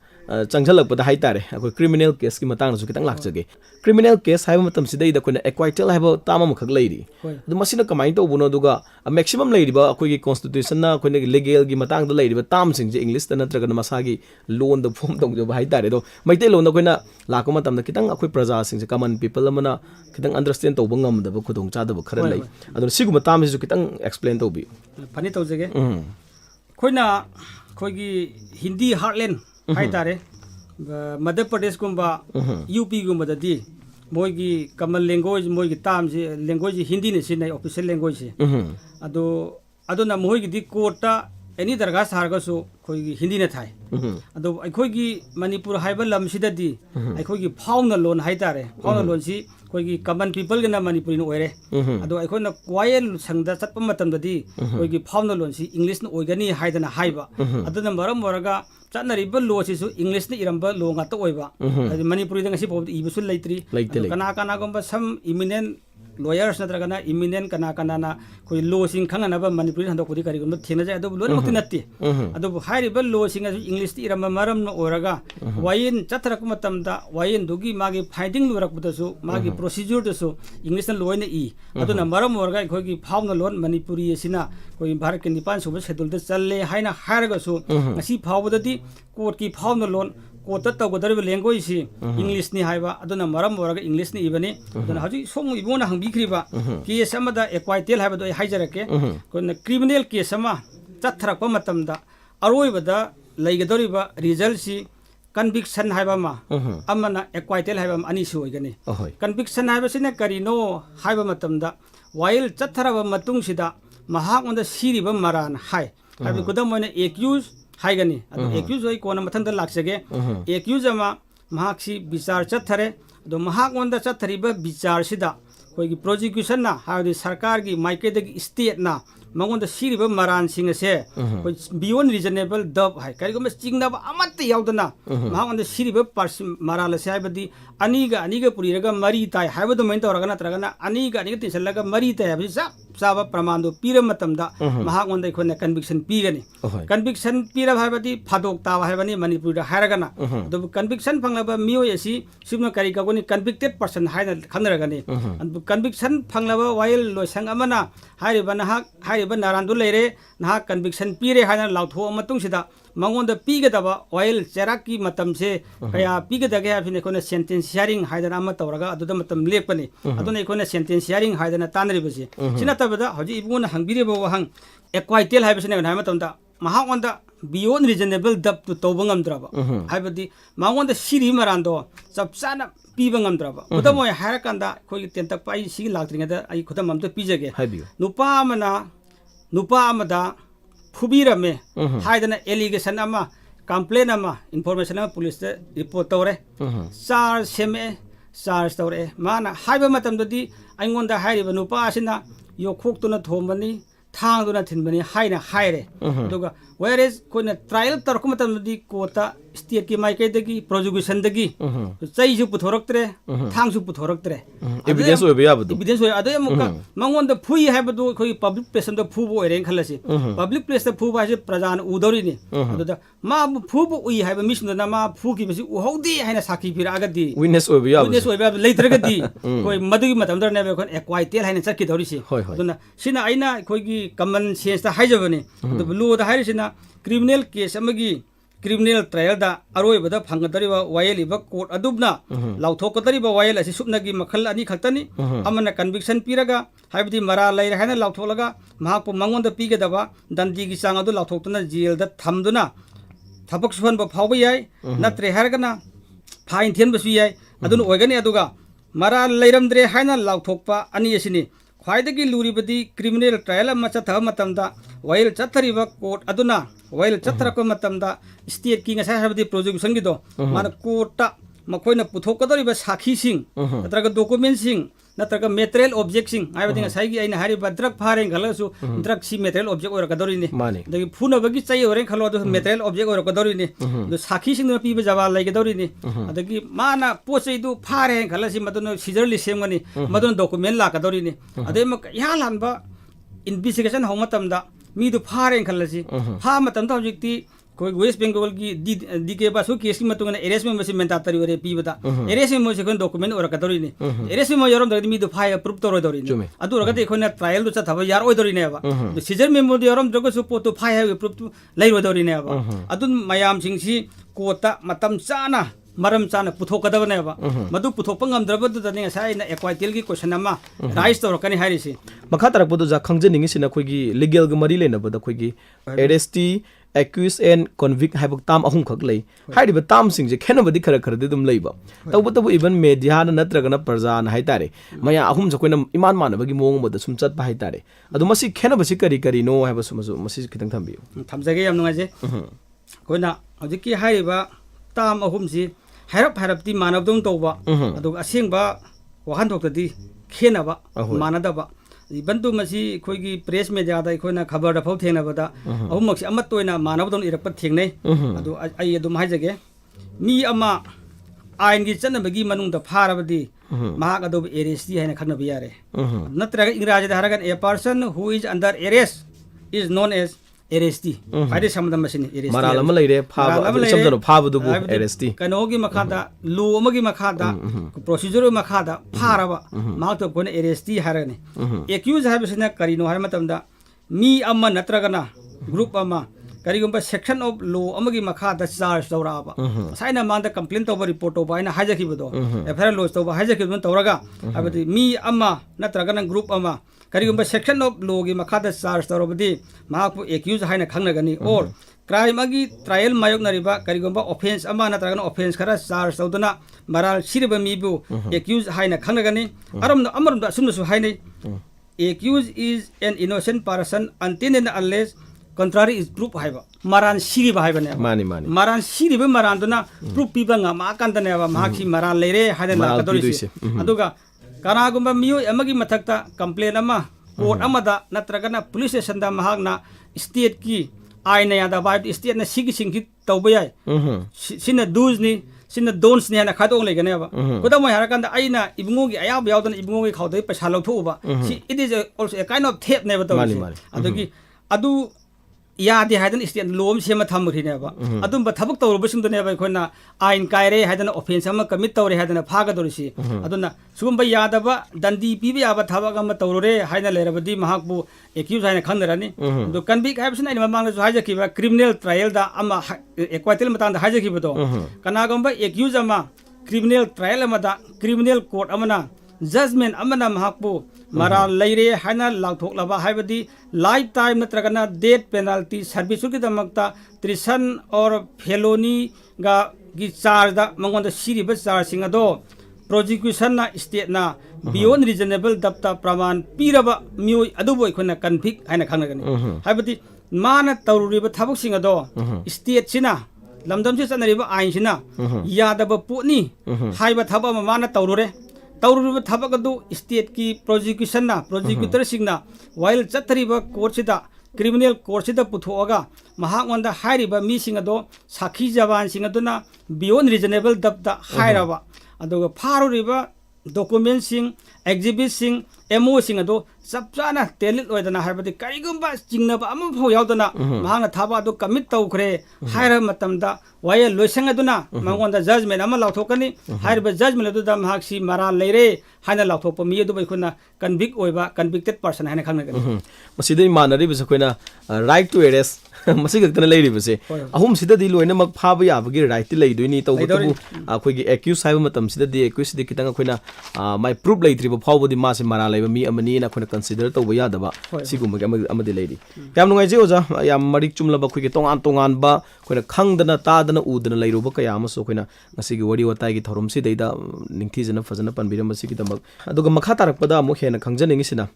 चंगलपदा हाइतारे अखोय क्रिमिनल केस की मतंग सु खितंग लाक्जगे क्रिमिनल केस हाइबा मतम सिदै द कोना एक्वाइटल हाइबा तामा मखक लेरी अदु मसिना कमाइ तौबुनो दुगा मैक्सिमम लेरिबा अखोय की कॉन्स्टिट्यूशन ना अखोय लीगल की मतंग द लेरिबा ताम सिंग जे इंग्लिश द नत्रगन मसागी लोन द फॉर्म तौजो हाइतारे दो मैते लोन द कोना लाको मतम द खितंग अखोय प्रजा सिंग जे कॉमन पीपल अमना खितंग अंडरस्टैंड तौबा ngam खुदोंग चादब खर लै अदु सिगुम ताम सिजु खितंग explain तौबी funny तौजगे खोइना खोगी Hindi heartland हाइतारे Madhya Pradesh गुम्बा यूपी गुम्बददी मोगी कमन लैंग्वेज मोगी ताम से लैंग्वेज हिंदी ने सिनै ऑफिशियल लैंग्वेज से अदो अदोना मोगी दी कोर्टा एनी दरगाह हारगसु अखोगी हिंदी न थाई अदो अखोगी मणिपुर हाइबा लमसिददी अखोगी फाउना लोन हाइतारे फाउना लोन सी अखोगी कमन पीपल गना मणिपुरी न ओइरे अदो अखोना क्वायल संगदा चटप मतमददी अखोगी फाउना लोन सी इंग्लिश न ओइगनी हाइदना हाइबा अदना मरम मोरगा चटनरिबा लो सिसु इंग्लिश न इरंबा लो ngata ओइबा मणिपुरी द ngasi पौद इबसु लेत्री कना कना गंबा सम imminent lawyers natragana imminent kana na koi law sing khangana ba manipuri hando kodi kari gum thena jai ado lo mukti natti ado hari ba law sing english ti ram maram no oraga wayin chatra kuma tamda wayin dugi magi finding lurak budasu magi procedure dasu english na law ne i ado na maram oraga khoi gi phawna lon manipuri sina koi bharat ke nipan suba schedule da challe haina haraga su ngasi phawbadadi court ki phawna lon कोता तगदरब language C English नि हाइबा अदुना मरम वरग English नि इबनी अदुना हजि सोम इबोना हंबिख्रिबा case अमदा एक्वाइटेल हाइबा दो हाइजरके कोन criminal case अमा चथरक मतमदा अरोइबदा लैगदरिबा result सी conviction हाइबा मा अमना एक्वाइटेल हाइबा अनी सुइगनी conviction हाइबा सिने करिनो हाइबा मतमदा while चथरब मतुंग सिदा महागोंदा सिरिबा मरान high हाइबा गुदम मोने एक्यूज हाइगनी अदो एक्यूज होई कोन मथंद लाक्सगे एक्यूज अमा महाक्सी विचार चथरे अदो महागोंदा चथरिबा विचार सिदा कोई प्रोसिक्यूशन ना हादि सरकार की माइकेदगी स्टेट ना मंगोंदा सिरिबा मरान सिंग से कोई बियोन रीजनेबल दब हाय करिगम चिंगनाबा अमत यावदना महागोंदा सिरिबा मराल से हाइबदी अनीगा पुरीरगा मरी ताय हाइबदो मेन तोरगा नत्रगना अनीगा तिसलगा मरी ताय हाबि साबा प्रमाण दो पीर मतमदा महागोंदा इखोने कन्विक्शन पीगनी कन्विक्शन पीर हाइबदी फादोक तावा हाइबनी मणिपुर हायरगना दो कन्विक्शन फंगलाबा मियो एसी सिबना करी कागोनी कन्विक्टेड पर्सन हाइना खंगरगनी कन्विक्शन फंगलाबा वाइल लोसंग अमना हाइरिबा नारांदु लेरे नहा कन्विक्शन पीरे हाइना लाउथो मतुंग सिदा मंगोंदा पीगदबा वाइल चेराक की मतम से कया पीगदगे हाबिने कोने सेंटेंस हियरिंग हाइदना अमा तवरगा अदुदा मतम लेपनी अदुना इकोने सेंटेंस हियरिंग हाइदना तानरिबसे सिना तबदा हजि इबुना हंगबिरेबो वहंग एक्वाइटेल हाइबसने नाय मतमदा महागोंदा बियोन रिजनेबल दब टू तोबंगमद्रबा हाइबदी मागोंदा सिरि मरांदो सबसाना पीबंगमद्रबा उदमोय हारकंदा खोइ तेंतक पाइ सि लाक्त्रिङदा आई खुदम अमते पीजगे नुपा अमदा फुबीरमे हाइदना एलिगेशन अमा कंप्लेन अमा इन्फॉर्मेशन अमा पुलिस रिपोर्ट तौरे चार्ज सेमे चार्ज तौरे माना हाइबा मतमददी आइंगोंदा हाइरिबा नुपा असिना योखोक्तुना थोमबनी थांगदुना थिनबनी हाइना हाइरे दुगा वेरेज कोइना ट्रायल तरक मतमददी कोता स्टेट की माइकेदगी प्रोसिक्यूशन दगी चैजु पुथोरक्तरे थांगसु पुथोरक्तरे एविडेंस होय बयाबदु एविडेंस होय अदे मुका मंगोंदा फुई हाइबदु खोइ पब्लिक प्लेस द फुबो ओइरेन खलसी पब्लिक प्लेस द फुबा हाइसे प्रजान उदौरिनी अदुदा मा फुबो उइ हाइबा मिसुना मा फुकी बसी उहौदी हाइना साखी फिरागदी विटनेस होय बयाबदु लेत्रगदी कोइ मदुगी मतमदर नेबे कोन एक्वाइटेल हाइना चक्की दौरिसी अदुना सिना आइना खोइगी कमन सेंस दा हाइजबनी अदु लो दा हाइरिसिना क्रिमिनल केस अमगी क्रिमिनल ट्रायल दा अरोइबदा फंगदरिबा वायल इबा कोर्ट अदुबना लाउथोकदरिबा वायल असि सुपनगी मखल अनि खक्तनी अमना कन्विक्शन पीरगा हाइबदी मरा लैर हाइना लाउथोलगा महापु मंगोंदा पीगदबा दंदीगी चांग अदु लाउथोक्तना जेल दा थमदुना थबक सुहनबा फावबा याय नत्रे हारगना फाइन थेनबसु याय अदुन ओइगनी अदुगा मरा लैरमद्रे हाइना लाउथोकपा अनि असिनी ख्वाइदगी लुरिबदी क्रिमिनल ट्रायल अमा चथब मतमदा वाइल चथरिबा कोर्ट अदुना वाइल चथरक मतमदा स्टेट की ngasa habdi प्रोसिक्यूशन गिदो मान कोर्टा मखोइना पुथोकदरिबा साखी सिंग नत्रगा डॉक्यूमेंट सिंग नत्रगा मटेरियल ऑब्जेक्ट सिंग आइबदी ngasa gi आइना हारिबा ड्रग फारेंग खलसु ड्रग सी मटेरियल ऑब्जेक्ट ओर कदरिनी दगी फुनबगी चाइ ओरे खलो दो मटेरियल ऑब्जेक्ट ओर कदरिनी दो साखी सिंग पीबा जवाब लाइगदरिनी अदगी माना पोचै दु फारेंग खलसि मदन सिजरली सेमगनी मदन डॉक्यूमेंट लाकदरिनी अदे मक यालानबा इन्वेस्टिगेशन होमतमदा मी दु फारेंग खलसि फा मतमदा हजिक्ति कोई वेस्ट बेंगल की डीके बासु केस की मतुंगना एरेस्ट में मसी मेंटा तरी ओरे पीबदा एरेस्ट में मोसे कोन डॉक्यूमेंट ओर कदरिनी एरेस्ट में यरम दगदी मी दु फाय प्रूफ तोरो दरिनी अदु रगते खोना ट्रायल दु चथब यार ओय दरिने बा सीजर मेमो यरम दगसु पोतो फाय प्रूफ लैरो दरिने बा अदु मयाम सिंगसी कोता मतम चाना मरम चाना पुथोकदबने बा मदु पुथोपंग गमद्रबदु दने साइना एक्वाइटेल की क्वेश्चन अमा राइज तोरकनी हारिसी मखा तरकबदु जा खंगजनिंग सिना खोगी लीगल ग मरी लेनबदा खोगी एरेस्टी accuse and convict hai bak tam ahum khak lei hai riba tam sing je khena badi khara khara de dum lei ba tabu even media na natra na parja na hai tare maya ahum je koina iman man bagi mong mo da sum chat ba hai tare adu masi khena basi kari kari no hai basu masi khitang thambi thamjage yam nungai je koina hojiki hai riba tam ahum si hairap ti manab dum toba adu asing ba wahan thok di khena ba manada ba bantu masi khoi gi press media da khoi na khabar da phau thena ba da ahum mak si amat toina manab dum irak pa thengnei adu ai adum haijage mi ama ain gi chana bagi manung da pharabadi mahak adu arrest di haina khana biyare natra ingraji da haragan a person who is under arrest is known as arrest faide samdam masini arrest marala ma leire phaba samdano phaba du arrest kano gi makhada lu amagi makhada procedure makhada pharaba mahak to kone arrest harane accused habisina karino har matamda mi amma natragana group amma karigumba section of law amagi makhada charge tawraba saina manda complaint over report over ina hajaki bodo FIR law tawba hajaki bon tawraga abadi mi amma natragana group amma karigumba section of law gi makhada charge tawrabadi mahaku accused haina khangnagani or crime agi trial mayok nariba karigumba offense amma natragana offense khara charge tawduna maral siriba mibu accused haina khangnagani amaramda sumnasu hainai accused is an innocent person until and unless contrary is proof haiba maran siri ba haiba ne mani maran siri ba maran duna proof piba nga ma kan dane ba mahaki maran leire haden la kadori aduga kana gumba miyo amagi mathakta complaint ama court amada natragana police station da mahakna state ki aina ya da vibe state na sigi singki tawba yai sina do's ni sina don'ts ni na khadong le gane ba koda mo harakan da aina ibungo gi ayab yawdan ibungo gi khawdai paisa lawthu ba it is also a kind of theft ne ba tawsi adugi adu यादे हाइदन state लोम सेमा थमखरिनेबा अदुम थबक तौरबसिंदनेबा खोना आइन कायरे हाइदन offence अमा commit तौरे हाइदन फागदोरसी अदुना सुगुम यादबा दंडी पीबे याबा थबक अमा तौरे हाइना लेरबदी महाकबु accused हाइना खंदरानी दो convict हाइबसिन आइन मांगना हाइजकिबा criminal trial दा अमा एक्वाइटल मतांदा हाइजकिबदो कनागंबा एक्यूज अमा क्रिमिनल ट्रायल अमा दा क्रिमिनल कोर्ट अमना जजमेंट अमना महाकबु मरा लेरे हाइना लाथोकलाबा हाइबदी लाइफ टाइम नत्रगना डेथ पेनल्टी सर्विस की दमकता ट्रिसन और फेलोनी गा की चार्ज दा मंगोंद सिरिब चार्ज सिंग दो प्रोसिक्यूशन ना स्टेट ना बियॉन्ड रीजनेबल दबता प्रमाण पीरबा मियोय अदुबो इखोना कन्विक हाइना खंगगनी हाइबदी माना तौरुरिब थबक सिंग दो स्टेट सिना लमदम से चनरिबा आइन सिना यादब पुनी हाइबा थबा माना तौरुरे तौरुब थबकदु स्टेट की प्रोसिक्यूशन ना प्रोसिक्यूटर सिंगना वाइल चतरिबा कोर्ट सिदा क्रिमिनल कोर्ट सिदा पुथोगा महागोंदा हाइरिबा मी सिंगदो साखी जवान सिंगदुना बियॉन्ड रीजनेबल दबदा हाइराबा अदुगा फारुरिबा डॉक्यूमेंट सिंग एग्जिबिट सिंग एमओ सिंगदो सबजाना टेलिट ओइदना हाइबदि करिगुंबा चिंगनबा अमा फो यावदना महागना थाबा दो कमिट तौखरे हाइरा मतमदा वाइल लोइसंगदुना मंगोंदा जजमेंट अमा लाथोकनी हाइरबा जजमेंट अदुदा महाक्सी मरा लेरे हाइना लाथोप मी अदु बैखुना कन्विक ओइबा कन्विक्टेड पर्सन हाइना खंगनगनी मसिदै मानरि बस कोइना राइट टू अरेस्ट मसी गक्तना लेरि बसे अहुम सिददि लोइना मक फाबा याबगी राइट ति लेदोइनी तौबतबु अखोइगी एक्यूज हाइबा मतम सिददि एक्यूज दि कितंग अखोइना माय प्रूफ लेत्रिबो फावबदि मासे मरा लेबा मी अमनी ना अखोइना कंसीडर तौबा यादबा सिगुमगे अमदि लेरि याम नुंगाइजे ओजा याम मरिक चुमलबा अखोइगी तोंगान बा अखोइना खंगदना तादना उदना लेरुबा कया अमसो अखोइना ngasiगी वडी वताइगी थौरम सिदैदा निंगथिजना फजना पनबिरम मसिगी दमक अदुगा मखा तारकपदा अमु हेना खंगजनिंगिसिना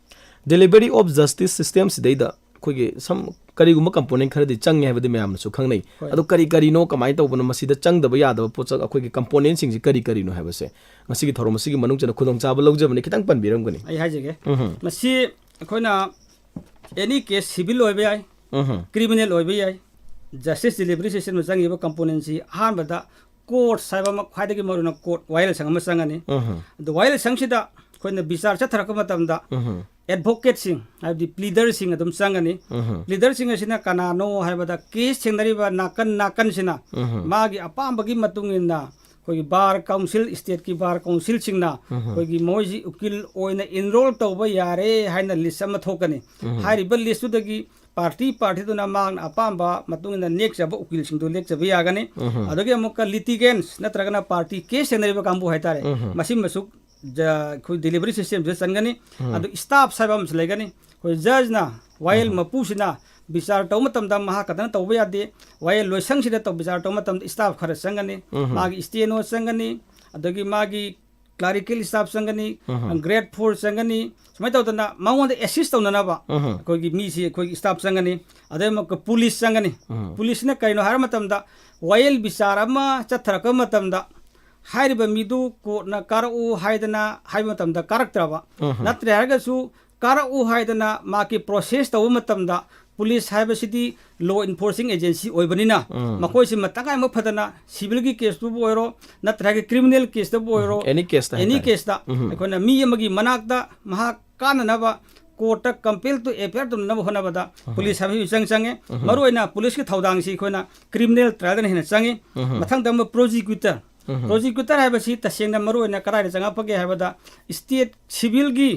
डिलीवरी ऑफ जस्टिस सिस्टम सिदैदा अखोइगी सम करिगुम कंपोनेंट खरदि चंगे हाबदि मयामसु खंगनै अदु करी नो कमाय तौबनो मसिदा चंगदबा यादबा पोचक अखोइगी कंपोनेंट सिंगसि करी नो हाबसे ngasiगी थौरम मसिगी मनुंग जना खुदोंग चाबा लौजबनि खितंग पनबिरमगनि ai hajege masi अखोइना एनी केस सिविल ओइबे ai क्रिमिनल ओइबे ai जस्टिस डिलीवरी सिस्टम में चंगिबा कंपोनेंट सि हानबदा कोर्ट साइबा म खाइदगी मरुना कोर्ट वाइल संग म संगनि द वाइल संगसिदा अखोइना विचार चथरक मतमदा एडवोकेट सिंग हाइबदि प्लीडर सिंग अदुम संगनि प्लीडर सिंग असिना कनानो हाइबदा केस सेंगरिबा नाकन सिना मागी अपामबगी मतुंगिना कोई बार काउंसिल स्टेट की बार काउंसिल सिंगना कोई मोजी उकिल ओइना इनरोल तौबा यारे हाइना लिस्ट अमा थोकनी हाइरिबा लिस्ट दुदगी पार्टी दुना मांग अपाम्बा मतुंगिना नेक्स्ट जब उकिल सिंग दु लेक्स जब यागनी अदगी अमुका लिटिगेंस नत्रगना पार्टी केस सेंगरिबा कांबु हाइतारे मसिम मसुक कोई डिलीवरी सिस्टम जे संगनी अदु स्टाफ साइबम लेगनी कोई जज ना वाइल मपुसिना बिचार तौ मतमदा महा कदन तौबा यादे वायल लोइसंग सिदा तौ बिचार तौ मतम स्टाफ खर संगनी मागी स्टेनो संगनी अदगी मागी क्लरिकल स्टाफ संगनी ग्रेड 4 संगनी समय तौदना माउंड एसिस्ट तौननाबा कोगी मीसी कोगी स्टाफ संगनी अदे मक पुलिस संगनी पुलिस ने कइनो हार मतमदा वायल बिचार अमा चथरक मतमदा हारिबा मिदु को न कारउ हाइदना हाइ मतमदा कारक्तरबा नत्रे हारगसु कारउ हाइदना माकी प्रोसेस तौ मतमदा पुलिस हाइबसिदी लॉ इन्फोर्सिंग एजेंसी ओइबनिना मकोइसि मतंगाय मफदना सिविल की केस तु बोइरो नत्रगे क्रिमिनल केस तु बोइरो एनी केस दा एकोना मी अमगी मनाकदा महा काननबा कोर्ट कंपेल टू एफआईआर तुम नब होनबदा पुलिस हाबि चंगे मरोइना पुलिस की थौदांग सि खोना क्रिमिनल ट्रायल हेना चंगे मथंग दम प्रोसिक्यूटर हाबसि तसेंगना मरोइना कराय चंगा पगे हाबदा स्टेट सिविल की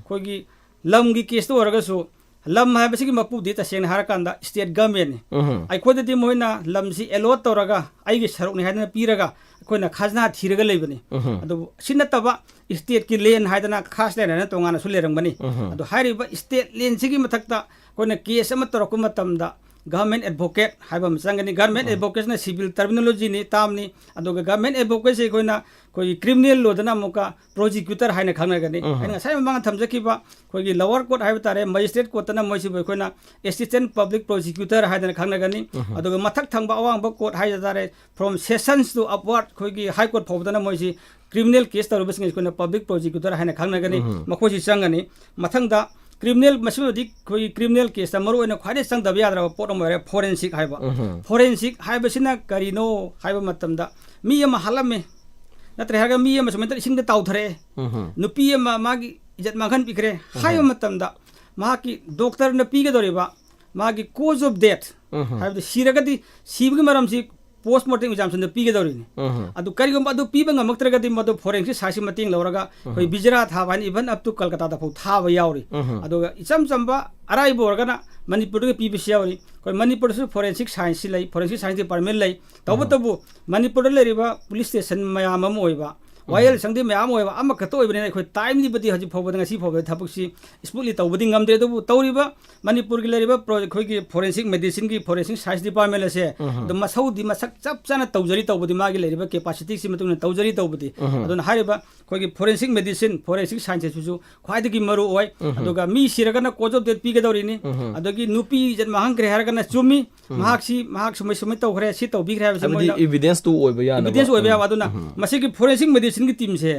खोगी लम की केस तो ओरगसु लम हाबसि की मपुदी तसेंगना हारकांदा स्टेट गवर्नमेंट आई खोददि मोइना लमसि एलोट तोरगा आइगे सरुक ने हादना पीरगा कोइना खाजना थीरगा लेबनी अदु सिनतबा स्टेट की लेन हादना खास लेन ना तोंगाना सु लेरंगबनी अदु हारिबा स्टेट लेन सिगी मथक्ता कोइना केस अमा तोरकु मतमदा गवर्नमेंट एडवोकेट हाइबम संगनी गवर्नमेंट एडवोकेट ने सिविल टर्मिनोलॉजी ने तामनी अदुगा गवर्नमेंट एडवोकेट से कोइना कोई क्रिमिनल लोदना मुका प्रोसिक्यूटर हाइना खंगनगनी हाइना साइ मांग थमजकिबा कोई लोअर कोर्ट हाइब तारे मजिस्ट्रेट कोर्ट ना मोइसि कोइना असिस्टेंट पब्लिक प्रोसिक्यूटर हाइना खंगनगनी अदुगा मथक थंबा अवांग कोर्ट हाइ तारे फ्रॉम सेशंस टू अपवर्ड कोई हाई कोर्ट फाउदना मोइसि क्रिमिनल केस तरुबसिंग कोइना पब्लिक प्रोसिक्यूटर हाइना खंगनगनी मखोसि संगनी मथंगदा क्रिमिनल मसिमदी कोई क्रिमिनल केस मरो ओइना ख्वाइदे संगदब यादरा पोट अमरे फोरेंसिक हाइबसिना करिनो हाइब मतमदा मी अमा हलमे नत्रे हागा मी अमा समेत इसिंग ताउथरे नुपी अमा मागी इज्जत मांगन पिखरे हाइब मतमदा माकी डॉक्टर न पीगदोरिबा मागी कोज ऑफ डेथ हाइब सिरगदी सिबगी मरमसि पोस्टमार्टम एग्जाम से पीगदौरीने अदु करिगम अदु पीबा ngamaktagadi madu forensic साइंस मतिंग लौरगा कोई बिजरा थाबान इवन अप टू कलकत्ता दा फौ थाबा यावरी अदु इचम चंबा अराई बोरगना मणिपुर के पीबीसी यावरी कोई मणिपुर से फोरेंसिक साइंस लै फोरेंसिक साइंस डिपार्टमेंट लै तबु मणिपुर लेरिबा पुलिस स्टेशन मयाम अम ओइबा वायल संगदि मयाम ओइबा अम खतो ओइबने कोई टाइम नि बदि हजि फौबद ngasi फौबद थपक्सी स्मूथली तौबदि ngamdre दबु तौरिबा मणिपुर की लेरिबा खोई की फोरेंसिक मेडिसिन की फोरेंसिक साइंस डिपार्टमेंट से द मसौदी मसक चप चना तौजरी तौबदि मागी लेरिबा कैपेसिटी सि मतुन तौजरी तौबदि अदुन हारिबा खोई की फोरेंसिक मेडिसिन फोरेंसिक साइंस सुजु ख्वाइदगी मरु ओइ अदुगा मी सिरगना कोज ऑफ डेथ पीगदौरिनी अदुगी नुपी जन महंग्रे हारगना चुमी महाक समय समय तौखरे सि तौबिग्रे हाबसे मोइ एविडेंस टू ओइबा याना एविडेंस ओइबा या अदुना मसि की फोरेंसिक मेडिसिन की टीम से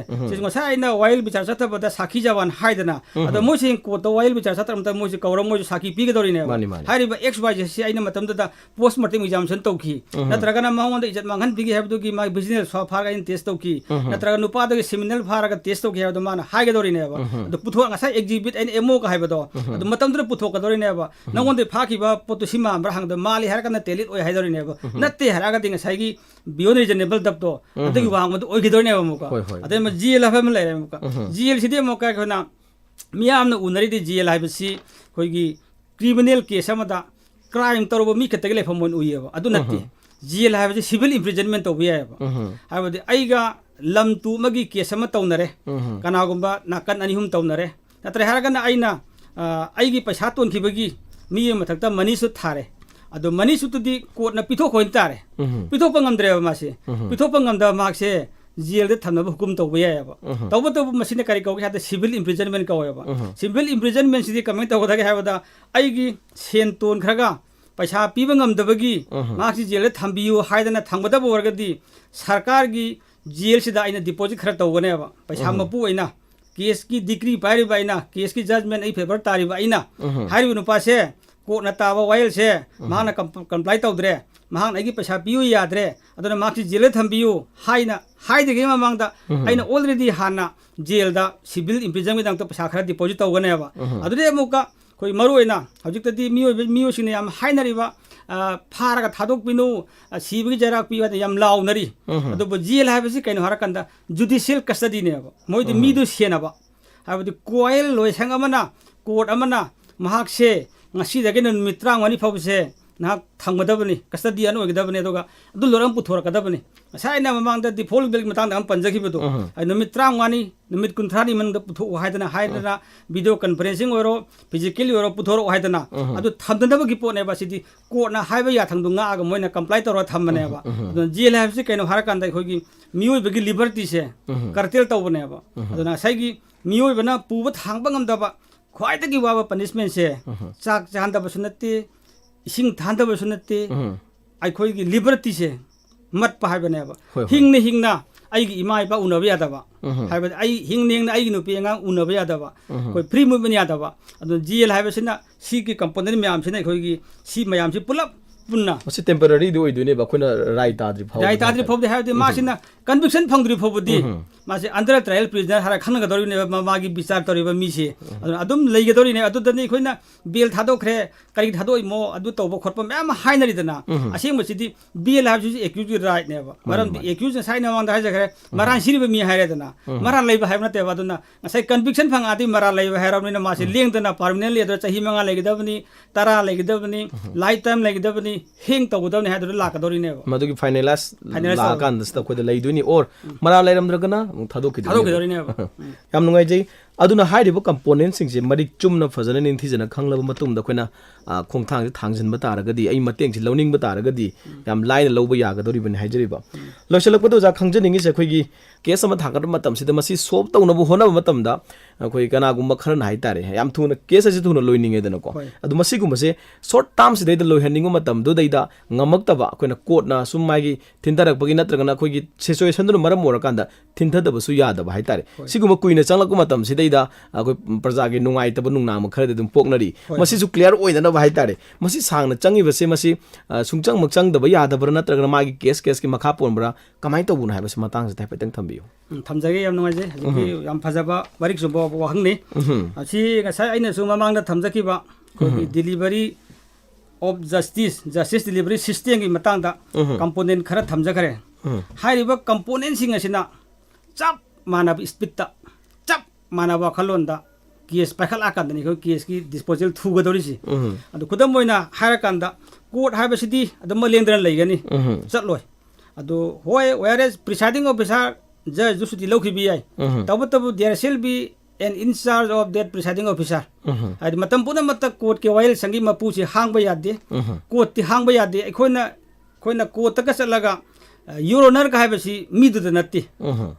साइना वाइल बिचार सतबदा साखी जवान हाइदना अद मोइ को तो वाइल बिचार सतमता मोइ कौर मोइ साखी पीगदौरिने हारिबा एक्स वाइ जे आइना मतमदा पोस्टमार्टम एग्जामिनेशन तौखी नत्रगना माउंड इज्जत मांगन पिगी हाबदुगी मा बिजनेस स्वा फारगा इन टेस्ट तौखी नत्रगना नुपादगी सेमिनल फारगा टेस्ट तौखी हाबद माना हाइगदौरिने बा अद पुथो ngasa एग्जिबिट एन एमओ का हाबदो अद मतमदर पुथोकदौरिने बा नंगोंदे फाखिबा पोतु सिमा ब्राहंग द माली हारगना टेलिट ओइ हाइदौरिने बा नत्ते हारगा दिंग साइगी बियोन रीजनेबल दबतो अदगी वांग मद ओइगदौरिने बा मुका अदे म जीएल हाबम लेरे मुका जीएल सिदे मुका खना मियाम न उनरिदि जीएल हाइबसी खोइगी क्रिमिनल केस अमदा क्राइम तरोब मी खतगे लेफम मोन उइयबा अदु नत्ते जीएल हाइबसी सिविल इम्प्रिजनमेंट तो बियाबा हाइबदि आइगा लम तु मगी केस अम तौनरे कनागुंबा नाकन अनिहुम तौनरे नत्रे हारगना आइना आइगी पैसा तोनखिबगी मी मथक्ता मनी सु थारे अदु मनी सु तुदि कोर्ट न पिथो खोइन तारे पिथो पंगमद्रे मासे पिथो पंगमदा माक्से जेल दे थमना हुकुम तौबा याबा तौबा तब मसिने करि कौगे हाते सिविल इम्प्रिजनमेंट कौयबा सिविल इम्प्रिजनमेंट सिदि कमेंट तौगदागे हाबदा आइगी सेन तोन खरगा पैसा पीबा ngamdabagi माक्सि जेल दे थंबियु हाइदना थंगबदा बोरगदी सरकार की जेल सिदा आइना डिपॉजिट खर तौगनेबा पैसा मपु आइना केस की डिग्री पारिबा आइना केस की जजमेंट आई फेवर तारिबा आइना हारिबु नुपासे कोर्ट न ताबा वायल से माना कंप्लाई तौद्रे महान आइगी पैसा पियु याद्रे अदुना माक्सि जेल थंबियु हाइना हाइदगे मांगदा आइना ऑलरेडी हाना जेल दा सिविल इम्प्रिजनमेंट दांग तो पैसा खर डिपॉजिट तौगनेबा अदुदे मुका कोई मरुइना हजिकतदी मियोसिने याम हाइनरिबा फारगा थादोकपिनु सिबगी जराक पिवा याम लाउनरी अदुबो जेल हाबसि कैनो हारकंदा जुडिशियल कस्टडी नेबा मोइदि मिदु सेनबा हाबदि कोयल लोइसंग अमना court Amna महाकसे ngasi dage nun mitrang wani phawse na thangmadabani custodian oigdabani aduga adu loram puthorkadabani sai na mamang da default bill matang dam panjaki bedu ai numit 30 numit 30 man da putho haidana video conferencing oro physically oro puthoro haidana adu thamdana gi pone ba sidi ko na haiba ya thangdunga aga moina comply toro thammane ba adu jail have se kaino harakan da khogi mioi bagi liberty se cartel tawbane ba aduna sai gi mioi bana puba thangba ngamda ba khwai da gi wa punishment se chak chanda ba sunati ising thanda ba sunati ai khoi gi liberty se mat pa haibane ba hingna ai gi imai ba unabe ya da ba haiba ai hingning ai gi nupi nga unabe ya da ba khoi free movement ya da ba adu jail haiba sina si gi component myam sina khoi gi si mayam si pulap punna masi temporary do idune ba khuna right adri phau de have masina conviction phangdri phobudi masi under trial prisoner hara khanga dori ne magi bichar tori ba mi se adum leige dori ne adu dani khoina bail thado khre kari thado mo adu to ba khotpa mem hainari dana asing masidi bail have ju accused right ne ba maram di accused sai na wang da ha khre maran siri ba mi haire dana maran leiba haibna te ba duna sai conviction phang adi maran leiba haira ne masi leng dana permanently adu chahi manga leige dabani tara leige dabani lifetime leige dabani hing to godawni ha du la ka dori ne ba madu gi finalize la kan sta ko de leiduni or mara lairamdragana thadok dori ne ba yam nungai jai aduna hairibo component sing je marik chumna fazana nin thijana khanglaba matum da khoina khongthang thangjin ba taragadi ai mateng si loning ba taragadi yam laina loba yaga dori ban haijari ba loselak pado ja khangjaningi se khoi gi case ama thagat matam sida masi solve tawna bu hona matam da khoi kana gumba khara na haitare yam thuna case si thuna loininge dana ko adu masi gumba se short term si dei da loi handing matam do dei da ngamak ta ba khoina court na sum mai gi thindarak bagi natraga na khoi gi situation du maram mora kanda thinda da bu su ya da ba haitare siguma kuina changlak matam si dei da khoi praja gi nungai ta bu nungna ma khara dum poknari masi su clear oi dana ba haitare masi sangna changi ba se masi sungchang makchang da ba ya da bra natraga ma gi case ki makha pon bra kamai to bu na ha ba se matang se tai patang thambiyo thamjage yam nungai je hajiki yam phajaba barik so bo wahangni asi ngasai aina su mamang da thamjaki ba delivery of justice delivery system gi matang da component khara thamjakare hairiba component sing asina chap manab speed ta chap manaba khalon da case pakhal akandani ko case ki disposal thuga dorisi adu kudam moina harakanda court haiba sidi adum lengdran leigani chatloi adu hoy whereas presiding officer judge jusuti lokhi bi ai tabu there shall be an in charge of that presiding officer adi matam puna matta court ke wail sangi mapu si hangba yadde court ti hangba yadde khoina court ka chalaga your honor ka haiba si mi du natti